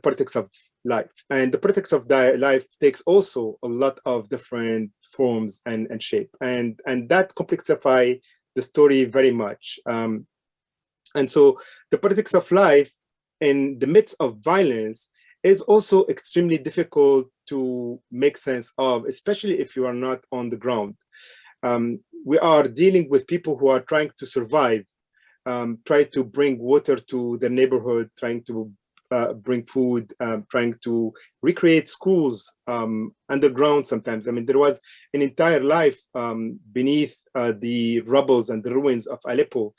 politics of life. And the politics of life takes also a lot of different forms and shape. And that complexifies the story very much. And so the politics of life in the midst of violence is also extremely difficult to make sense of, especially if you are not on the ground. We are dealing with people who are trying to survive, try to bring water to their neighborhood, trying to bring food, trying to recreate schools underground sometimes. I mean, there was an entire life beneath the rubbles and the ruins of Aleppo.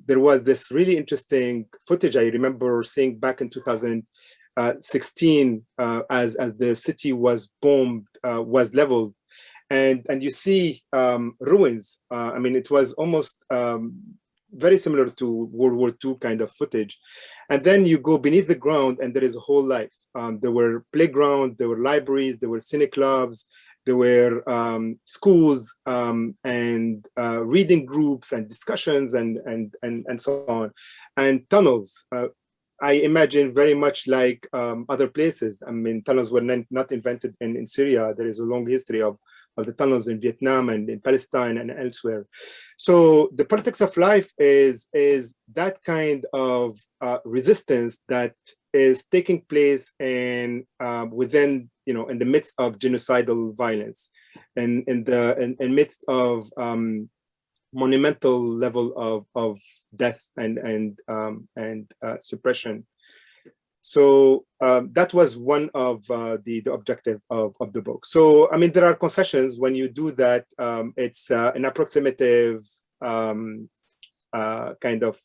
There was this really interesting footage I remember seeing back in 2016 as the city was bombed, was leveled. And you see ruins. I mean, it was almost very similar to World War II kind of footage. And then you go beneath the ground and there is a whole life. There were playgrounds, there were libraries, there were cine clubs, there were schools and reading groups and discussions and so on. And tunnels, I imagine very much like other places. I mean, tunnels were not invented in Syria. There is a long history of the tunnels in Vietnam and in Palestine and elsewhere. So the politics of life is that kind of resistance that is taking place in within, in the midst of genocidal violence and in midst of monumental level of death and suppression. So that was one of the objective of the book. So, I mean, there are concessions when you do that. It's an approximative kind of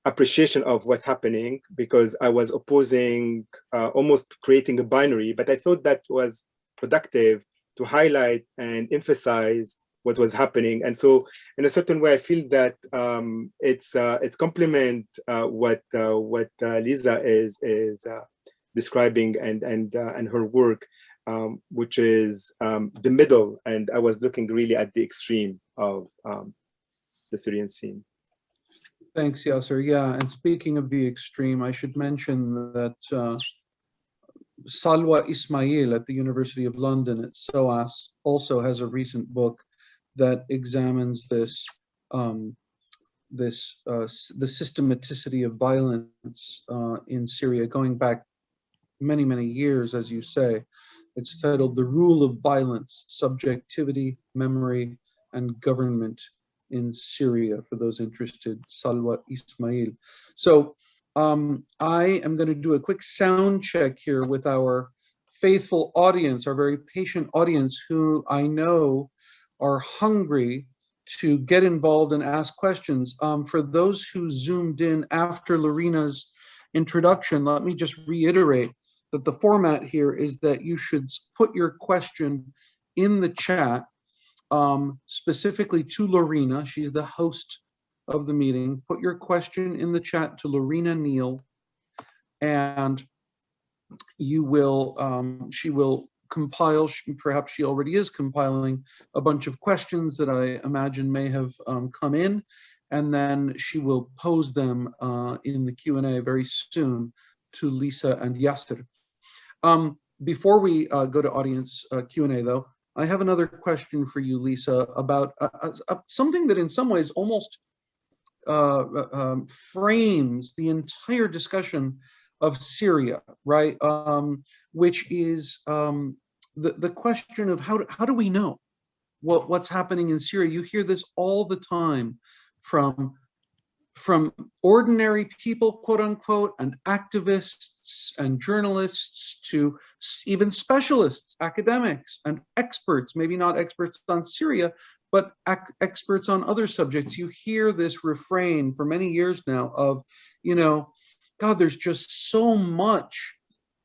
appreciation of what's happening, because I was opposing almost creating a binary, but I thought that was productive to highlight and emphasize what was happening. And so in a certain way, I feel that it's complement what Lisa is describing and her work, which is the middle. And I was looking really at the extreme of the Syrian scene. Thanks, Yasser. Yeah, and speaking of the extreme, I should mention that Salwa Ismail at the University of London at SOAS also has a recent book that examines the systematicity of violence in Syria going back many, many years, as you say. It's titled "The Rule of Violence, Subjectivity, Memory, and Government in Syria," for those interested, Salwa Ismail. So I am going to do a quick sound check here with our faithful audience, our very patient audience, who I know are hungry to get involved and ask questions. For those who zoomed in after Lorena's introduction, let me just reiterate that the format here is that you should put your question in the chat, specifically to Lorena. She's the host of the meeting. Put your question in the chat to Lorena Neal, and you will, she will compile, perhaps she already is compiling a bunch of questions that I imagine may have come in, and then she will pose them in the Q&A very soon to Lisa and Yasser. Before we go to audience Q&A though, I have another question for you, Lisa, about something that in some ways almost frames the entire discussion of Syria, right? Which is the question of how do we know what's happening in Syria? You hear this all the time from ordinary people, quote unquote, and activists and journalists to even specialists, academics and experts, maybe not experts on Syria, but experts on other subjects. You hear this refrain for many years now of, you know, God, there's just so much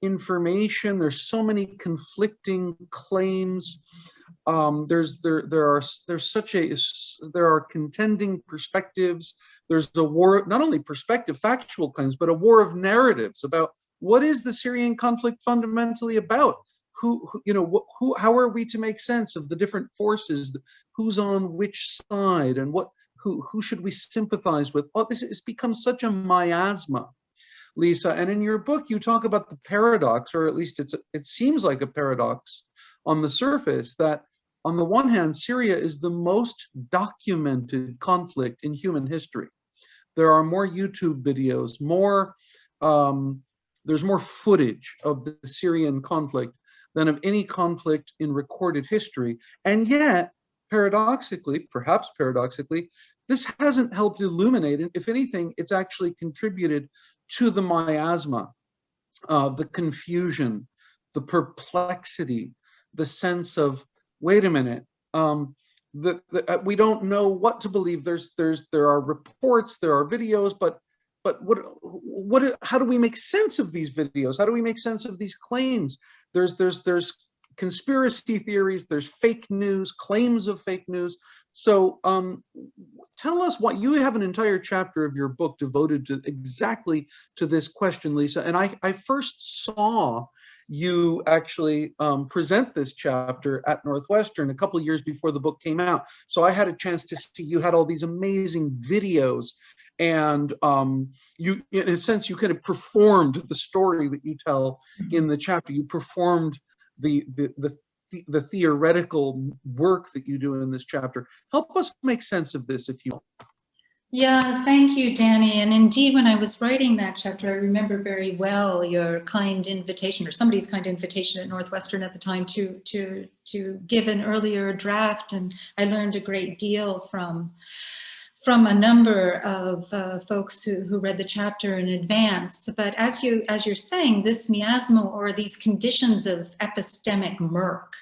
information. There's so many conflicting claims. There are contending perspectives. There's a war, not only perspective, factual claims, but a war of narratives about what is the Syrian conflict fundamentally about? How are we to make sense of the different forces? Who's on which side, and who should we sympathize with? Oh, this has become such a miasma, Lisa. And in your book, you talk about the paradox, or at least it seems like a paradox on the surface, that on the one hand, Syria is the most documented conflict in human history. There are more YouTube videos, there's more footage of the Syrian conflict than of any conflict in recorded history. And yet, paradoxically, perhaps paradoxically, this hasn't helped illuminate it. If anything, it's actually contributed to the miasma, the confusion, the perplexity, the sense of, wait a minute, we don't know what to believe. There are reports, there are videos, but how do we make sense of these videos? How do we make sense of these claims? There's conspiracy theories, there's fake news, claims of fake news. So tell us what, you have an entire chapter of your book devoted to exactly to this question, Lisa. And I first saw you actually present this chapter at Northwestern a couple of years before the book came out. So I had a chance to see, you had all these amazing videos, and you, in a sense, you kind of performed the story that you tell in the chapter. You performed the theoretical work that you do in this chapter. Help us make sense of this, if you will. Yeah, thank you, Danny. And indeed, when I was writing that chapter, I remember very well your kind invitation, or somebody's kind invitation at Northwestern at the time, to give an earlier draft, and I learned a great deal from a number of folks who read the chapter in advance. But as you're saying, this miasma, or these conditions of epistemic murk,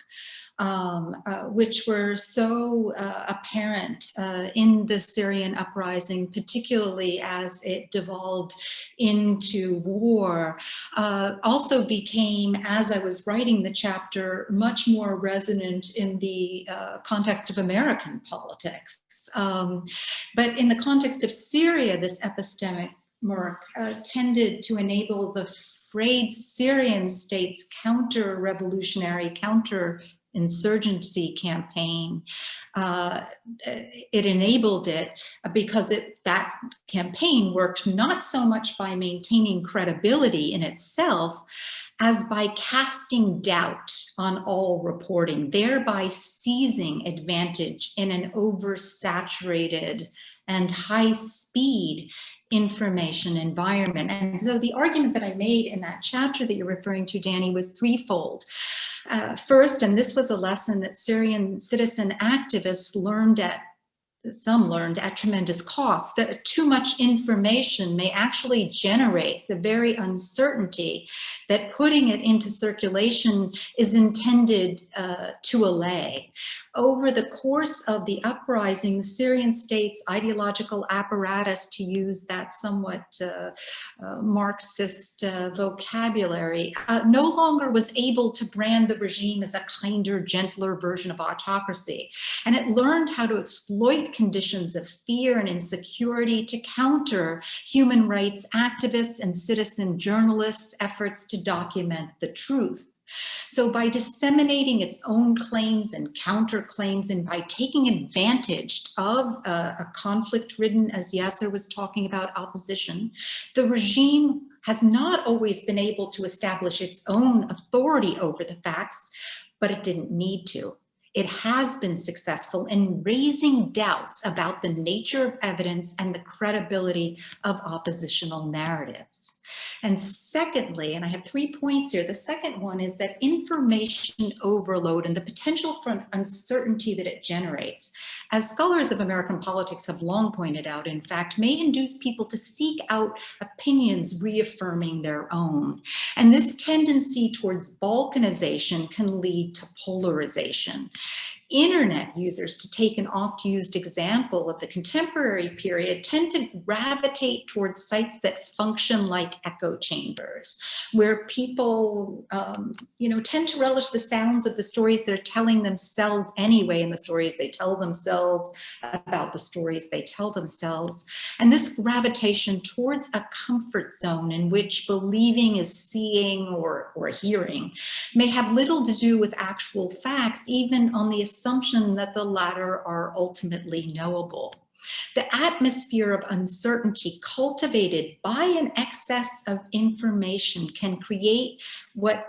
which were so apparent in the Syrian uprising, particularly as it devolved into war, also became, as I was writing the chapter, much more resonant in the context of American politics. But in the context of Syria, this epistemic murk tended to enable the frayed Syrian state's counter-revolutionary, counter-insurgency campaign. It enabled it because that campaign worked not so much by maintaining credibility in itself as by casting doubt on all reporting, thereby seizing advantage in an oversaturated and high-speed information environment. And so the argument that I made in that chapter that you're referring to, Danny, was threefold. First, and this was a lesson that Syrian citizen activists learned at some learned at tremendous cost, that too much information may actually generate the very uncertainty that putting it into circulation is intended to allay. Over the course of the uprising, the Syrian state's ideological apparatus, to use that somewhat Marxist vocabulary, no longer was able to brand the regime as a kinder, gentler version of autocracy. And it learned how to exploit conditions of fear and insecurity to counter human rights activists and citizen journalists' efforts to document the truth. So by disseminating its own claims and counterclaims, and by taking advantage of a conflict-ridden, as Yasser was talking about, opposition, the regime has not always been able to establish its own authority over the facts, but it didn't need to. It has been successful in raising doubts about the nature of evidence and the credibility of oppositional narratives. And secondly, and I have 3 points here, the second one is that information overload and the potential for uncertainty that it generates, as scholars of American politics have long pointed out, in fact, may induce people to seek out opinions reaffirming their own. And this tendency towards balkanization can lead to polarization. Internet users, to take an oft-used example of the contemporary period, tend to gravitate towards sites that function like echo chambers, where people, tend to relish the sounds of the stories they're telling themselves anyway, and the stories they tell themselves about the stories they tell themselves. And this gravitation towards a comfort zone in which believing is seeing or hearing may have little to do with actual facts, even on the assumption that the latter are ultimately knowable. The atmosphere of uncertainty cultivated by an excess of information can create what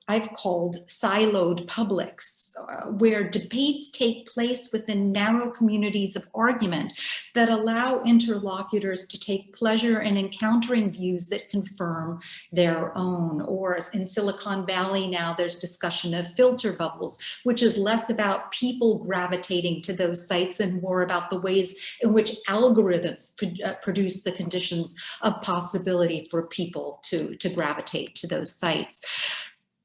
I've called siloed publics, where debates take place within narrow communities of argument that allow interlocutors to take pleasure in encountering views that confirm their own. Or in Silicon Valley now, there's discussion of filter bubbles, which is less about people gravitating to those sites and more about the ways in which algorithms produce the conditions of possibility for people to gravitate to those sites.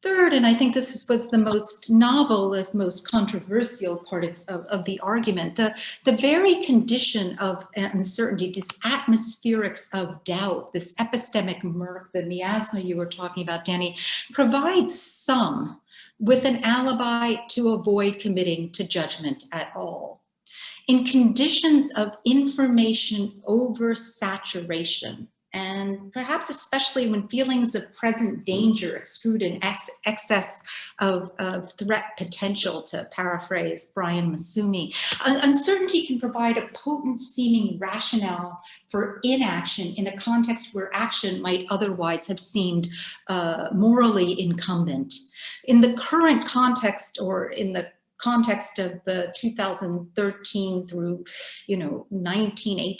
Third, and I think this was the most novel, if most controversial part of the argument, the very condition of uncertainty, this atmospherics of doubt, this epistemic murk, the miasma you were talking about, Danny, provides some with an alibi to avoid committing to judgment at all. In conditions of information oversaturation, and perhaps especially when feelings of present danger extrude an excess of threat potential, to paraphrase Brian Masumi, uncertainty can provide a potent seeming rationale for inaction in a context where action might otherwise have seemed morally incumbent. In the current context, or in the context of the 2013 through 19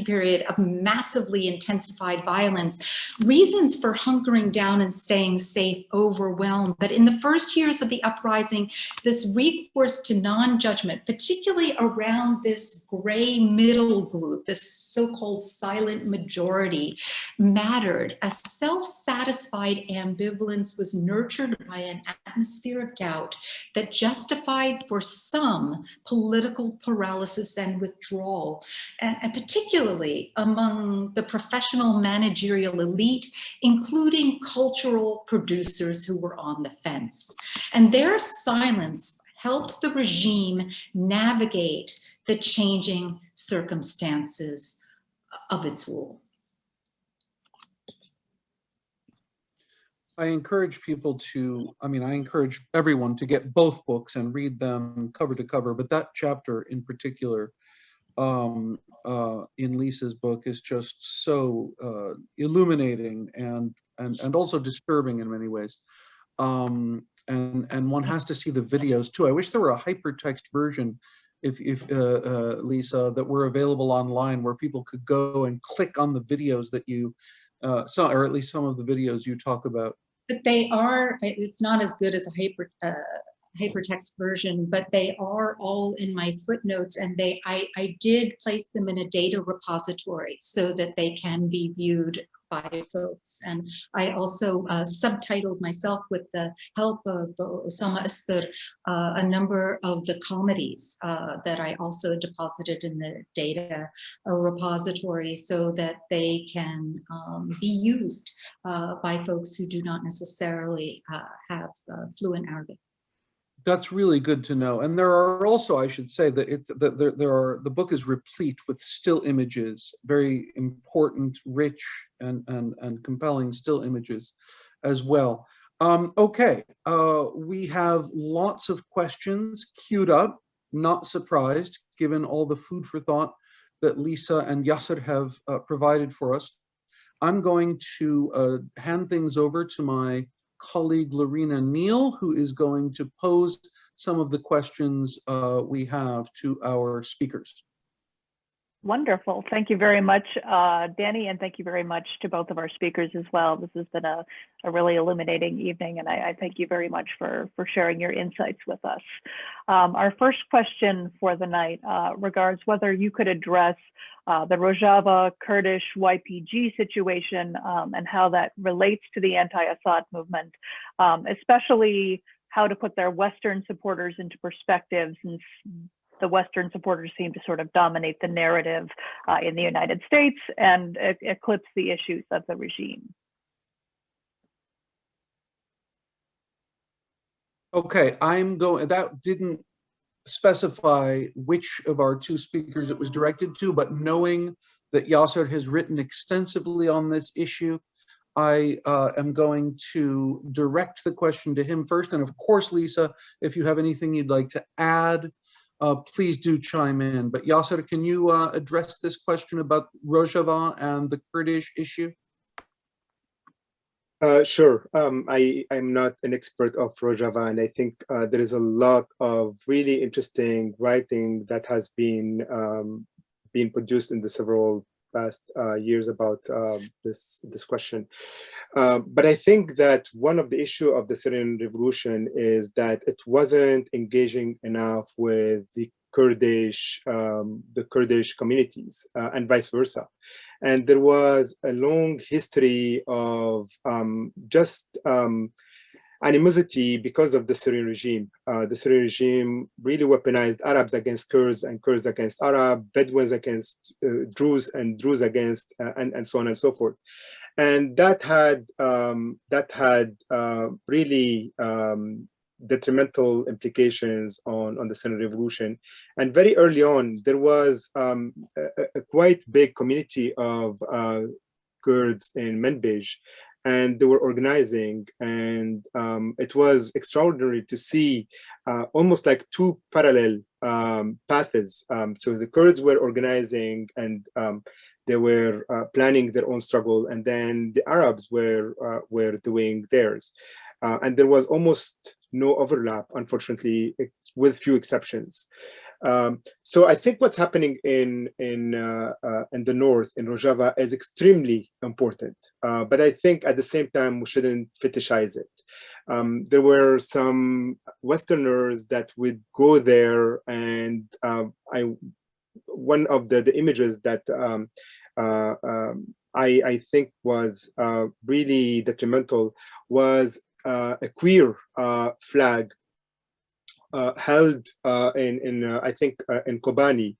period of massively intensified violence, reasons for hunkering down and staying safe overwhelm. But in the first years of the uprising, this recourse to non-judgment, particularly around this gray middle group, this so-called silent majority, mattered. A self-satisfied ambivalence was nurtured by an atmosphere of doubt that justified for some political paralysis and withdrawal, and particularly among the professional managerial elite, including cultural producers who were on the fence. And their silence helped the regime navigate the changing circumstances of its rule. I encourage people to, I encourage everyone to get both books and read them cover to cover, but that chapter in particular in Lisa's book is just so illuminating and also disturbing in many ways. And one has to see the videos too. I wish there were a hypertext version, if Lisa, that were available online where people could go and click on the videos that you, or at least some of the videos you talk about. But they are, it's not as good as a hypertext version, but they are all in my footnotes, and I did place them in a data repository so that they can be viewed by folks. And I also subtitled myself, with the help of Osama Asper, a number of the comedies that I also deposited in the data repository so that they can be used by folks who do not necessarily have fluent Arabic. That's really good to know. And there are also, I should say, that the book is replete with still images, very important, rich, and compelling still images as well. Okay, we have lots of questions queued up. Not surprised, given all the food for thought that Lisa and Yasser have provided for us. I'm going to hand things over to my colleague Lorena Neal, who is going to pose some of the questions we have to our speakers. Wonderful. Thank you very much, Danny, and thank you very much to both of our speakers as well. This has been a really illuminating evening, and I thank you very much for sharing your insights with us. Our first question for the night regards whether you could address the Rojava Kurdish YPG situation and how that relates to the anti-Assad movement, especially how to put their Western supporters into perspective, since the Western supporters seem to sort of dominate the narrative in the United States and eclipse the issues of the regime. Okay, that didn't specify which of our two speakers it was directed to, but knowing that Yasser has written extensively on this issue, I am going to direct the question to him first. And of course, Lisa, if you have anything you'd like to add, please do chime in. But Yasser, can you address this question about Rojava and the Kurdish issue? Sure. I'm not an expert of Rojava, and I think there is a lot of really interesting writing that has been produced in the several past years about this question. But I think that one of the issue of the Syrian Revolution is that it wasn't engaging enough with the Kurdish communities and vice versa. And there was a long history of animosity because of the Syrian regime. The Syrian regime really weaponized Arabs against Kurds and Kurds against Arab, Bedouins against Druze and Druze against, and so on and so forth. And that had really detrimental implications on the Syrian Revolution. And very early on, there was a quite big community of Kurds in Manbij, and they were organizing, and it was extraordinary to see almost like two parallel paths. So the Kurds were organizing, and they were planning their own struggle, and then the Arabs were doing theirs. And there was almost no overlap, unfortunately, with few exceptions. So I think what's happening in the north, in Rojava, is extremely important. But I think at the same time, we shouldn't fetishize it. There were some Westerners that would go there, and one of the images that I think was really detrimental was a queer flag held in I think in Kobani,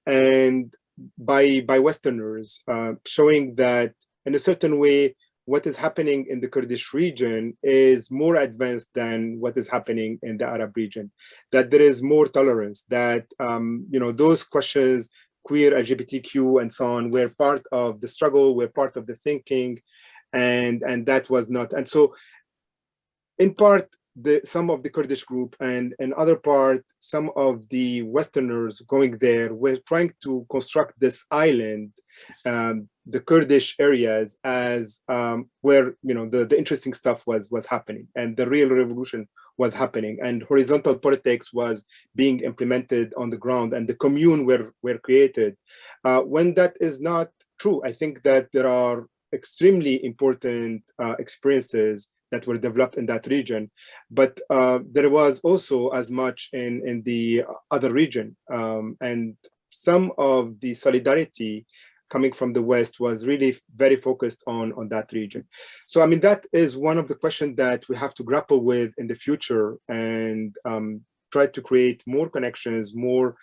and by Westerners, showing that in a certain way what is happening in the Kurdish region is more advanced than what is happening in the Arab region. That there is more tolerance. That those questions, queer, LGBTQ, and so on, were part of the struggle, were part of the thinking, and that was not. And so, in part, some of the Kurdish group, and in other part, some of the Westerners going there were trying to construct this island, the Kurdish areas, as where the interesting stuff was happening, and the real revolution was happening, and horizontal politics was being implemented on the ground, and the commune were created. When that is not true, I think that there are extremely important experiences that were developed in that region, but there was also as much in the other region, and some of the solidarity coming from the West was really very focused on that region. So I mean, that is one of the questions that we have to grapple with in the future, and try to create more connections, more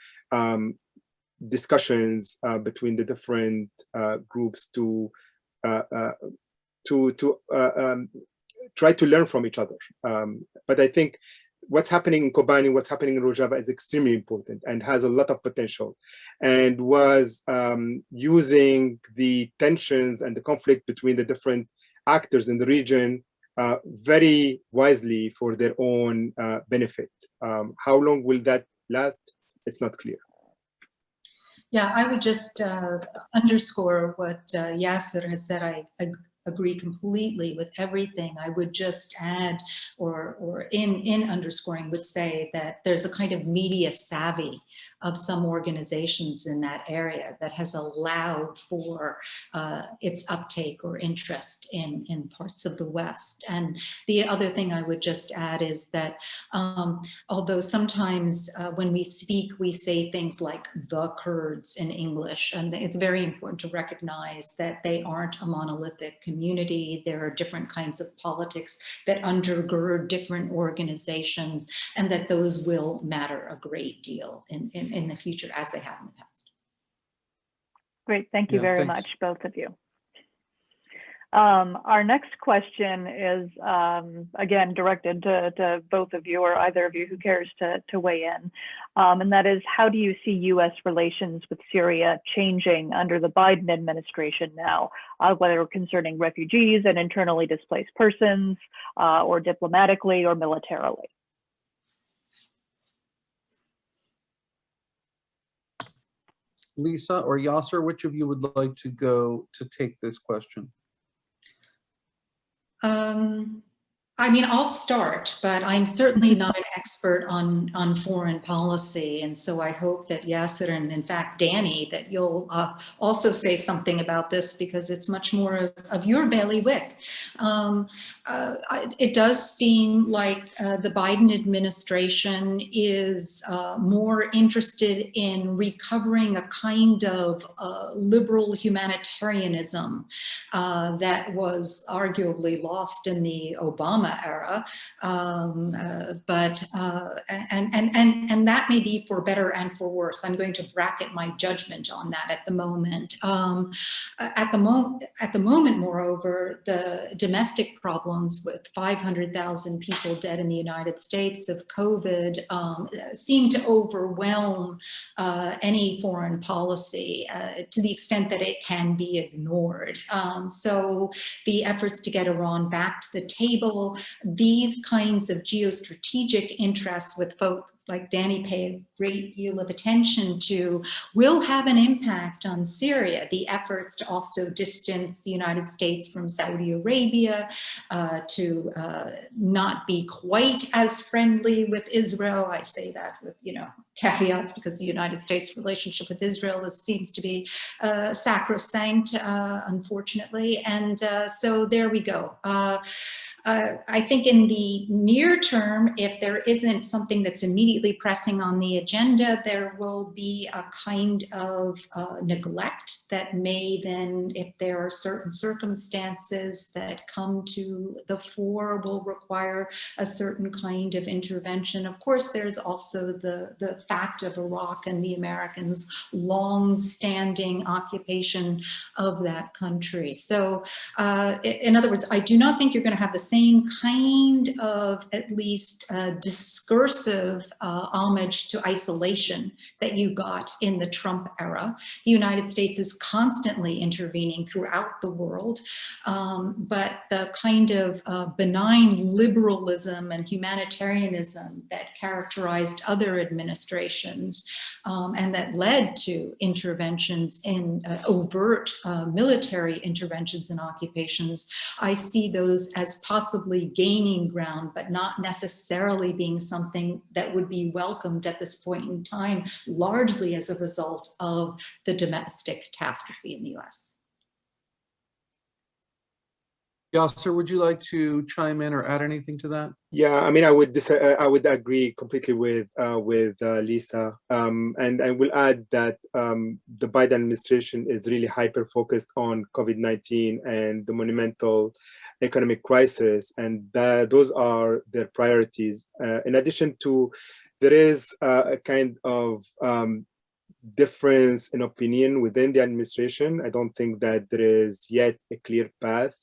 discussions between the different groups to try to learn from each other. But I think what's happening in Kobani, what's happening in Rojava is extremely important and has a lot of potential, and was using the tensions and the conflict between the different actors in the region very wisely for their own benefit. How long will that last? It's not clear. Yeah, I would just underscore what Yasser has said. I agree completely with everything. I would just add, or in underscoring, would say that there's a kind of media savvy of some organizations in that area that has allowed for its uptake or interest in parts of the West. And the other thing I would just add is that although sometimes when we speak, we say things like the Kurds in English, and it's very important to recognize that they aren't a monolithic community. There are different kinds of politics that undergird different organizations, and that those will matter a great deal in the future, as they have in the past. Great, thank you very much, both of you. Our next question is, again, directed to both of you, or either of you who cares to weigh in. And that is, how do you see US relations with Syria changing under the Biden administration now, whether concerning refugees and internally displaced persons, or diplomatically or militarily? Lisa or Yasser, which of you would like to go to take this question? I mean, I'll start, but I'm certainly not an expert on foreign policy. And so I hope that Yasser and, in fact, Danny, that you'll also say something about this, because it's much more of your bailiwick. It does seem like the Biden administration is more interested in recovering a kind of liberal humanitarianism that was arguably lost in the Obama era, and that may be for better and for worse. I'm going to bracket my judgment on that at the moment. At the moment, moreover, the domestic problems with 500,000 people dead in the United States of COVID seem to overwhelm any foreign policy to the extent that it can be ignored. So the efforts to get Iran back to the table, these kinds of geostrategic interests, with folks like Danny pay a great deal of attention to, will have an impact on Syria. The efforts to also distance the United States from Saudi Arabia, to not be quite as friendly with Israel. I say that with, caveats, because the United States relationship with Israel seems to be sacrosanct, unfortunately. And so there we go. I think in the near term, if there isn't something that's immediately pressing on the agenda, there will be a kind of neglect that may then, if there are certain circumstances that come to the fore, will require a certain kind of intervention. Of course, there's also the fact of Iraq and the Americans' long-standing occupation of that country. So in other words, I do not think you're going to have the same kind of, at least discursive homage to isolation that you got in the Trump era. The United States is constantly intervening throughout the world, but the kind of benign liberalism and humanitarianism that characterized other administrations and that led to interventions in overt military interventions and occupations, I see those as possibly gaining ground, but not necessarily being something that would be welcomed at this point in time, largely as a result of the domestic catastrophe in the US. Yasser, would you like to chime in or add anything to that? Yeah, I mean, I would agree completely with Lisa, and I will add that the Biden administration is really hyper focused on COVID-19 and the monumental economic crisis, and those are their priorities. In addition to, there is a kind of difference in opinion within the administration. I don't think that there is yet a clear path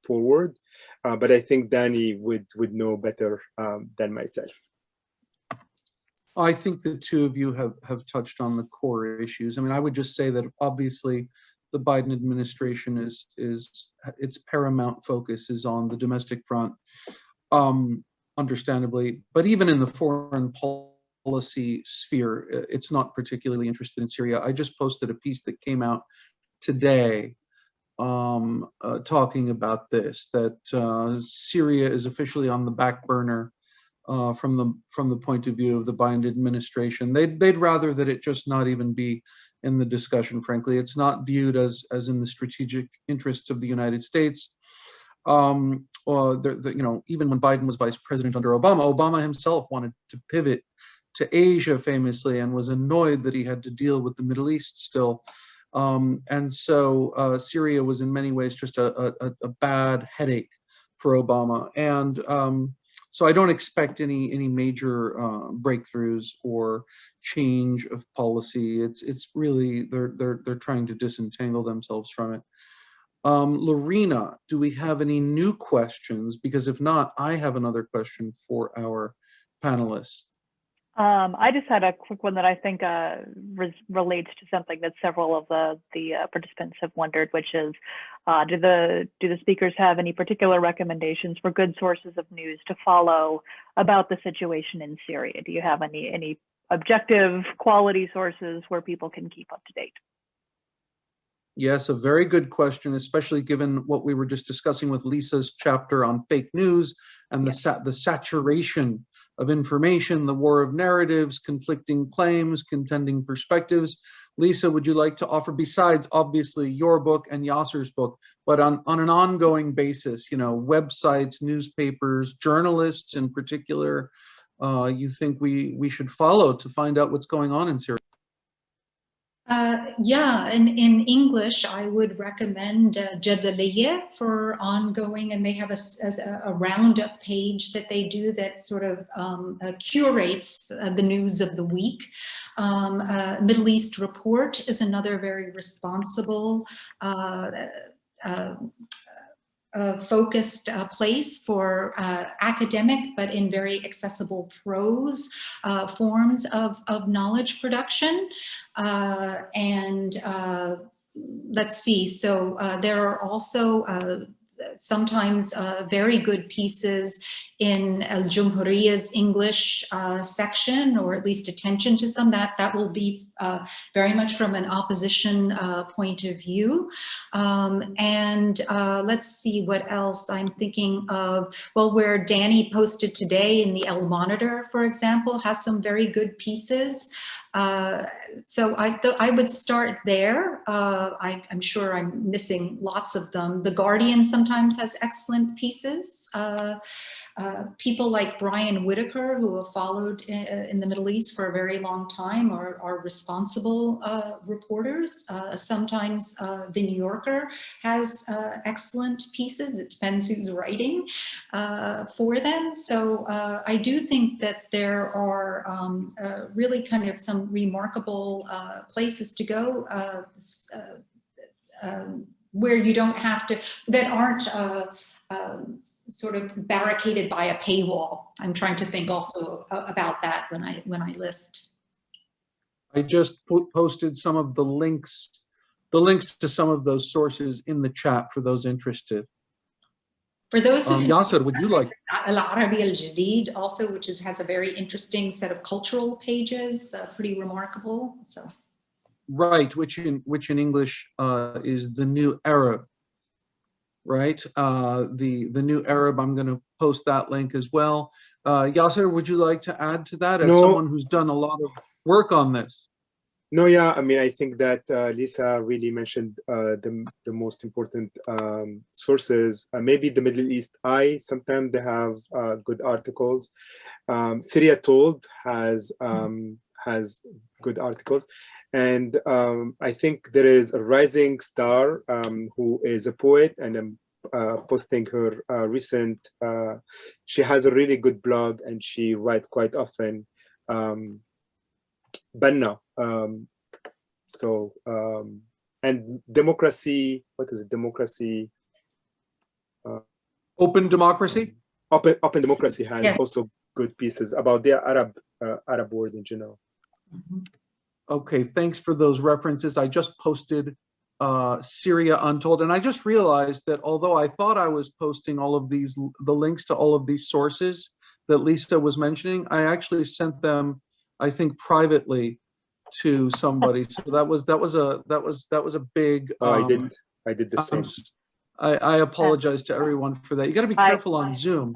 forward, but I think Danny would know better than myself. I think the two of you have touched on the core issues. I mean, I would just say that obviously the Biden administration is its paramount focus is on the domestic front, understandably, but even in the foreign policy sphere, it's not particularly interested in Syria. I just posted a piece that came out today talking about this, that Syria is officially on the back burner from the point of view of the Biden administration. They'd rather that it just not even be in the discussion, frankly. It's not viewed as in the strategic interests of the United States. You know, even when Biden was vice president under Obama, Obama himself wanted to pivot to Asia famously and was annoyed that he had to deal with the Middle East still. And so Syria was in many ways just a bad headache for Obama. And so I don't expect any major breakthroughs or change of policy. It's really, they're trying to disentangle themselves from it. Lorena, do we have any new questions? Because if not, I have another question for our panelists. I just had a quick one that I think relates to something that several of the participants have wondered, which is, do the speakers have any particular recommendations for good sources of news to follow about the situation in Syria? Do you have any objective quality sources where people can keep up to date? Yes, a very good question, especially given what we were just discussing with Lisa's chapter on fake news and the saturation of information, the war of narratives, conflicting claims, contending perspectives. Lisa, would you like to offer, besides obviously your book and Yasser's book, but on an ongoing basis, you know, websites, newspapers, journalists in particular, you think we should follow to find out what's going on in Syria? Yeah, in English, I would recommend Jadaliyya for ongoing, and they have a roundup page that they do that sort of curates the news of the week. Middle East Report is another very responsible focused place for academic, but in very accessible prose forms of knowledge production. Let's see, so there are also sometimes very good pieces in Al Jumhuriya's English section, or at least attention to some. That will be very much from an opposition point of view. Let's see what else I'm thinking of. Well, where Danny posted today in the El Monitor, for example, has some very good pieces. So I would start there. I'm sure I'm missing lots of them. The Guardian sometimes has excellent pieces. People like Brian Whitaker, who have followed in the Middle East for a very long time, are responsible reporters. Sometimes The New Yorker has excellent pieces. It depends who's writing for them. So I do think that there are really kind of some remarkable places to go where you don't have to, that aren't sort of barricaded by a paywall. I'm trying to think also about that when I list. I just posted some of the links to some of those sources in the chat for those interested. For those who Yasser, would you like? Al Arabi Al Jadid also, which has a very interesting set of cultural pages, pretty remarkable. So. Right, which in English is the New Arab, right? The New Arab. I'm going to post that link as well. Yasser, would you like to add to that as someone who's done a lot of work on this? No, yeah, I mean, I think that Lisa really mentioned the most important sources. Maybe the Middle East Eye, sometimes they have good articles. Syria Told has good articles. And I think there is a rising star who is a poet, and I'm posting her recent, she has a really good blog and she writes quite often. Banna. And democracy, what is it? Democracy? Open Democracy? Open Democracy has also good pieces about the Arab world in general. Okay, thanks for those references. I just posted Syria Untold, and I just realized that although I thought I was posting all of these, the links to all of these sources that Lisa was mentioning, I actually sent them, I think, privately to somebody. So that was a big. I did the same. I apologize to everyone for that. You got to be careful on Zoom.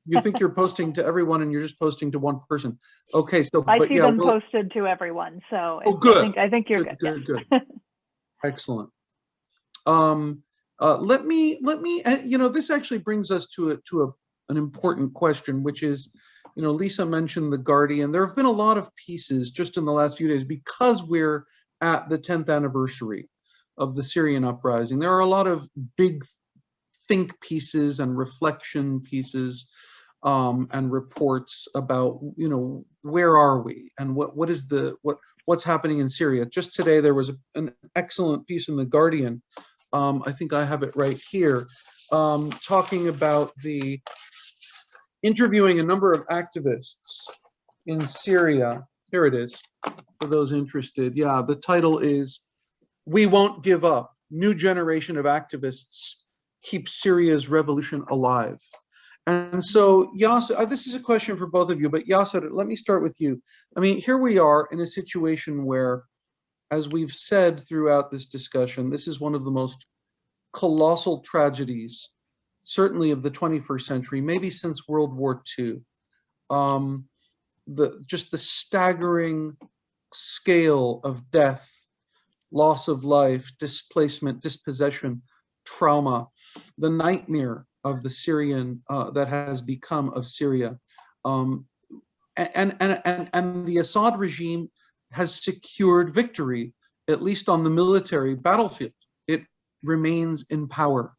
You think you're posting to everyone and you're just posting to one person. Okay, so I see them posted to everyone. So good. I think you're good. Good. Excellent. Let me. This actually brings us to an important question, which is, Lisa mentioned The Guardian. There have been a lot of pieces just in the last few days because we're at the 10th anniversary of the Syrian Uprising. There are a lot of big think pieces and reflection pieces and reports about, where are we and what's happening in Syria. Just today there was an excellent piece in The Guardian. I think I have it right here, talking about interviewing a number of activists in Syria. Here it is, for those interested. Yeah, the title is "We Won't Give Up. New Generation of Activists Keep Syria's Revolution Alive." And so, Yasser, this is a question for both of you, but Yasser, let me start with you. I mean, here we are in a situation where, as we've said throughout this discussion, this is one of the most colossal tragedies, certainly of the 21st century, maybe since World War II. Just the staggering scale of death, loss of life, displacement, dispossession, trauma, the nightmare of the Syrian that has become of Syria, and the Assad regime has secured victory, at least on the military battlefield. It remains in power.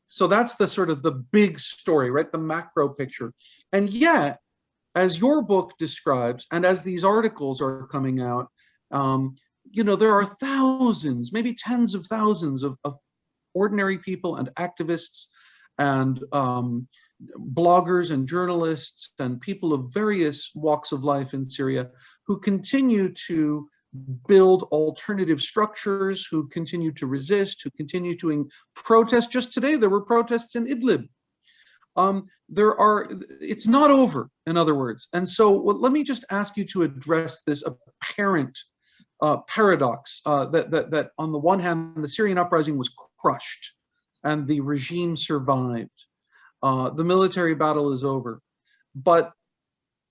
So that's the sort of the big story, right? The macro picture. And yet, as your book describes, and as these articles are coming out, there are thousands, maybe tens of thousands of ordinary people and activists and bloggers and journalists and people of various walks of life in Syria who continue to build alternative structures, who continue to resist, who continue to protest. Just today, there were protests in Idlib. It's not over, in other words. And so let me just ask you to address this apparent paradox that on the one hand, the Syrian uprising was crushed and the regime survived. The military battle is over. But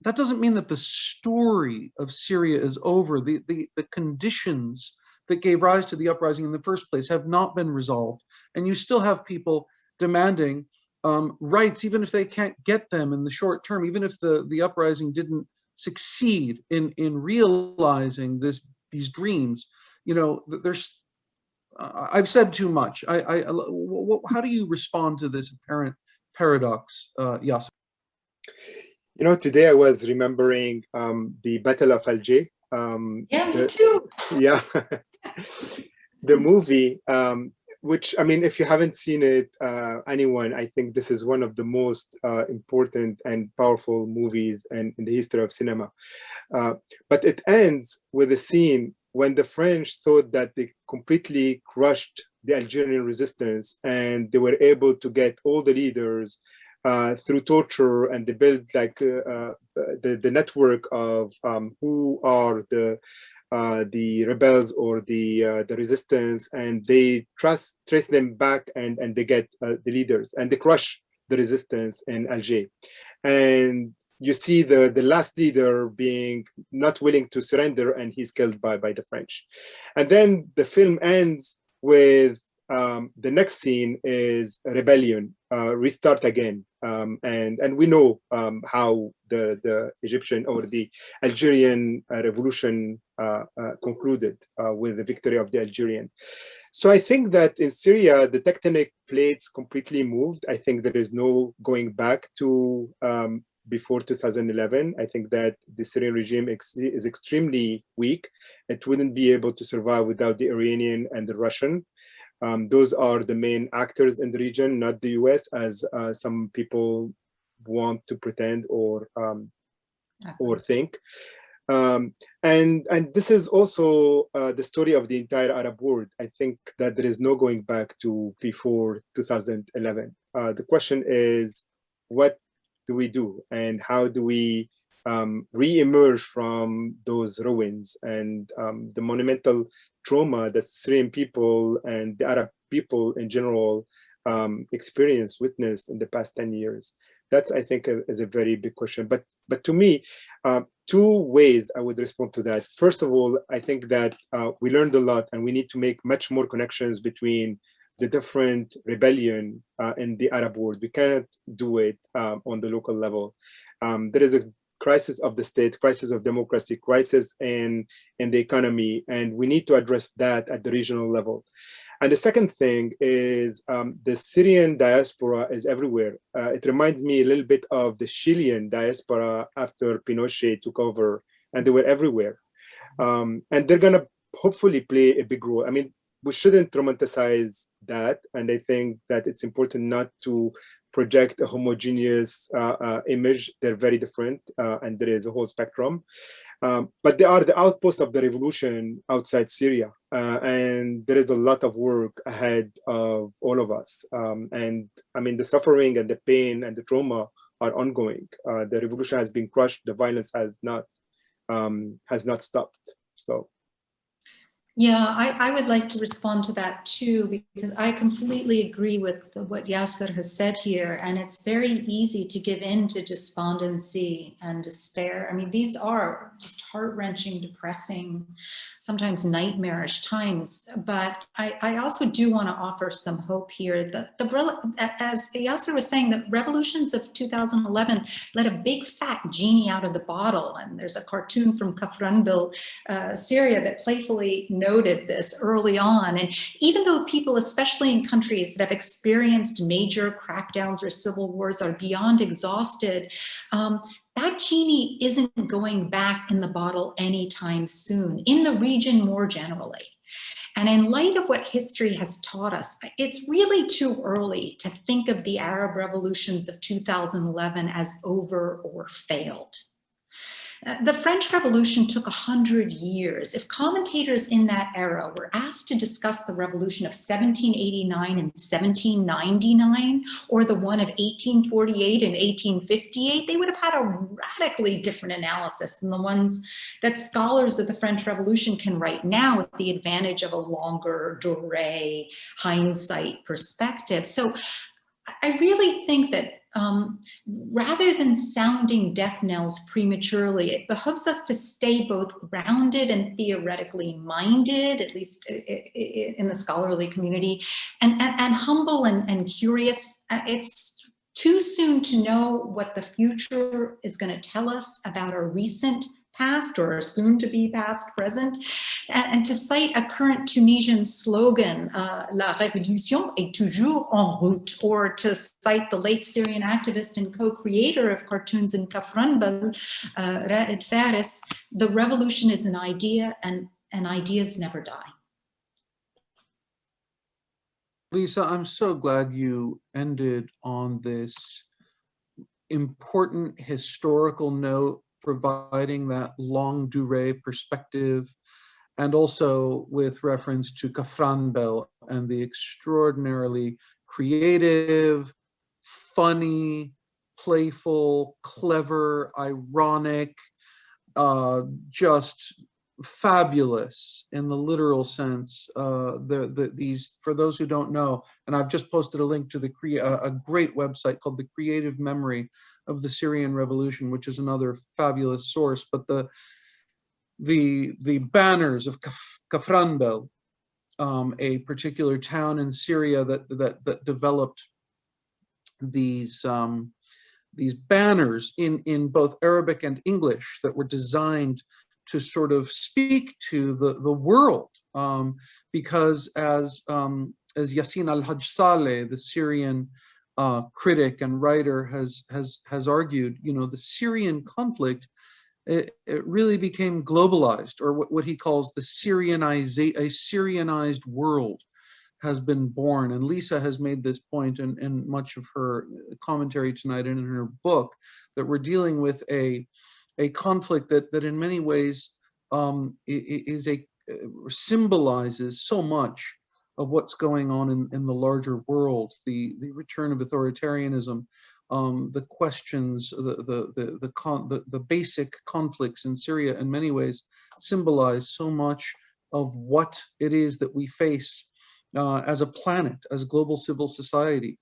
that doesn't mean that the story of Syria is over. The conditions that gave rise to the uprising in the first place have not been resolved. And you still have people demanding rights, even if they can't get them in the short term, even if the uprising didn't succeed in realizing these dreams. I've said too much. How do you respond to this apparent paradox, Yasser? Today I was remembering the Battle of Alger. Me too. Yeah, the movie, which, I mean, if you haven't seen it, anyone, I think this is one of the most important and powerful movies in the history of cinema. But it ends with a scene when the French thought that they completely crushed the Algerian resistance and they were able to get all the leaders through torture, and they built like the network of who are the rebels or the resistance, and they trace them back and they get the leaders, and they crush the resistance in Alger. And you see the last leader being not willing to surrender, and he's killed by the French. And then the film ends with the next scene is rebellion, restart again. And we know how the Egyptian or the Algerian revolution concluded with the victory of the Algerian. So I think that in Syria, the tectonic plates completely moved. I think there is no going back to before 2011. I think that the Syrian regime is extremely weak. It wouldn't be able to survive without the Iranian and the Russian. Those are the main actors in the region, not the US, as some people want to pretend or think. And this is also the story of the entire Arab world. I think that there is no going back to before 2011. The question is, what do we do, and how do we re-emerge from those ruins and the monumental trauma that Syrian people and the Arab people in general witnessed in the past 10 years? That's, I think, is a very big question. But to me, two ways I would respond to that. First of all, I think that we learned a lot, and we need to make much more connections between the different rebellion in the Arab world. We cannot do it on the local level. There is a crisis of the state, crisis of democracy, crisis in the economy, and we need to address that at the regional level. And the second thing is the Syrian diaspora is everywhere. It reminds me a little bit of the Chilean diaspora after Pinochet took over, and they were everywhere. And they're gonna hopefully play a big role. I mean, we shouldn't romanticize that. And I think that it's important not to project a homogeneous image. They're very different, and there is a whole spectrum. But they are the outpost of the revolution outside Syria. And there is a lot of work ahead of all of us. And I mean, the suffering and the pain and the trauma are ongoing. The revolution has been crushed. The violence has not stopped. So. Yeah, I would like to respond to that too, because I completely agree with what Yasser has said here. And it's very easy to give in to despondency and despair. I mean, these are just heart-wrenching, depressing, sometimes nightmarish times. But I also do want to offer some hope here. As Yasser was saying, the revolutions of 2011 let a big fat genie out of the bottle. And there's a cartoon from Kafranbil, Syria, that playfully noted this early on. And even though people, especially in countries that have experienced major crackdowns or civil wars, are beyond exhausted, that genie isn't going back in the bottle anytime soon, in the region more generally. And in light of what history has taught us, it's really too early to think of the Arab revolutions of 2011 as over or failed. The French Revolution took 100 years. If commentators in that era were asked to discuss the revolution of 1789 and 1799, or the one of 1848 and 1858, they would have had a radically different analysis than the ones that scholars of the French Revolution can write now, with the advantage of a longer durée hindsight perspective. So I really think that rather than sounding death knells prematurely, it behooves us to stay both grounded and theoretically minded, at least in the scholarly community, and humble and curious. It's too soon to know what the future is going to tell us about our recent past or soon to be past present, and to cite a current Tunisian slogan, La Révolution est toujours en route, or to cite the late Syrian activist and co-creator of cartoons in Kafranbal, Raed Faris, the revolution is an idea, and ideas never die. Lisa, I'm so glad you ended on this important historical note, providing that longue durée perspective, and also with reference to Kafranbel and the extraordinarily creative, funny, playful, clever, ironic, just fabulous in the literal sense. These, for those who don't know, and I've just posted a link to a great website called The Creative Memory of the Syrian Revolution, which is another fabulous source. But the banners of Kafranbel, a particular town in Syria that developed these banners in both Arabic and English that were designed to sort of speak to the world, because as Yassin al-Hajj Saleh, the Syrian critic and writer, has argued, you know, the Syrian conflict, it really became globalized, or what he calls the Syrianized world has been born. And Lisa has made this point in much of her commentary tonight and in her book, that we're dealing with a conflict that in many ways symbolizes so much of what's going on in the larger world, the return of authoritarianism, the questions, the basic conflicts in Syria in many ways symbolize so much of what it is that we face as a planet, as a global civil society.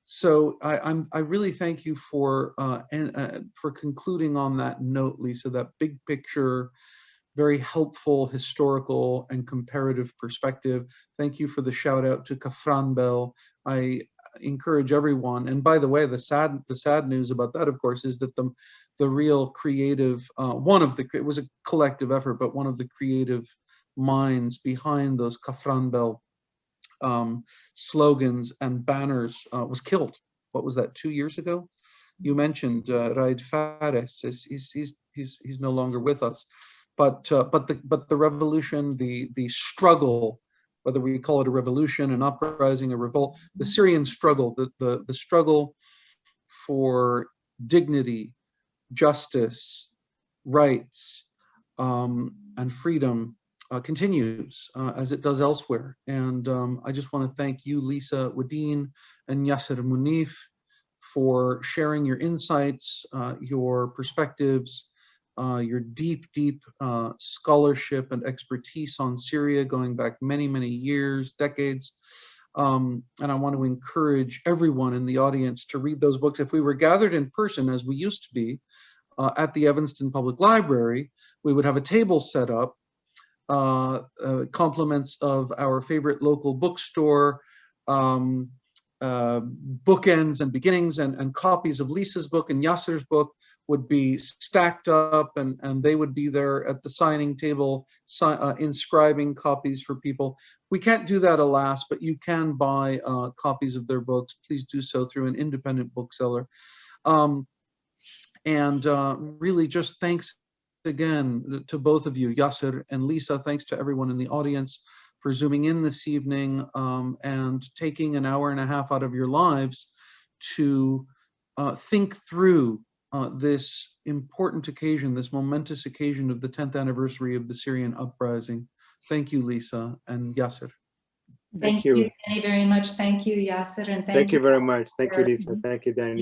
So I really thank you for concluding on that note, Lisa, that big picture, very helpful historical and comparative perspective. Thank you for the shout out to Kafranbel. I encourage everyone, and by the way, the sad news about that, of course, is that the real creative, it was a collective effort, but one of the creative minds behind those Kafranbel slogans and banners was killed. What was that, 2 years ago? You mentioned Raed Fares. He's no longer with us, but the revolution, the struggle, whether we call it a revolution, an uprising, a revolt, the Syrian struggle, the struggle for dignity, justice, rights, and freedom continues as it does elsewhere. And I just want to thank you, Lisa Wedeen and Yasser Munif, for sharing your insights, your perspectives, your deep scholarship and expertise on Syria going back many, many years, decades. And I want to encourage everyone in the audience to read those books. If we were gathered in person, as we used to be, at the Evanston Public Library, we would have a table set up, compliments of our favorite local bookstore, bookends and beginnings, and copies of Lisa's book and Yasser's book would be stacked up, and they would be there at the signing table, inscribing copies for people. We can't do that, alas, but you can buy copies of their books. Please do so through an independent bookseller. Really just thanks again to both of you, Yasser and Lisa. Thanks to everyone in the audience for zooming in this evening and taking an hour and a half out of your lives to think through this important occasion, this momentous occasion of the 10th anniversary of the Syrian Uprising. Thank you, Lisa and Yasser. Thank you, Danny, very much. Thank you, Yasser, and thank you very much. Thank you, Lisa. Thank you, Danny.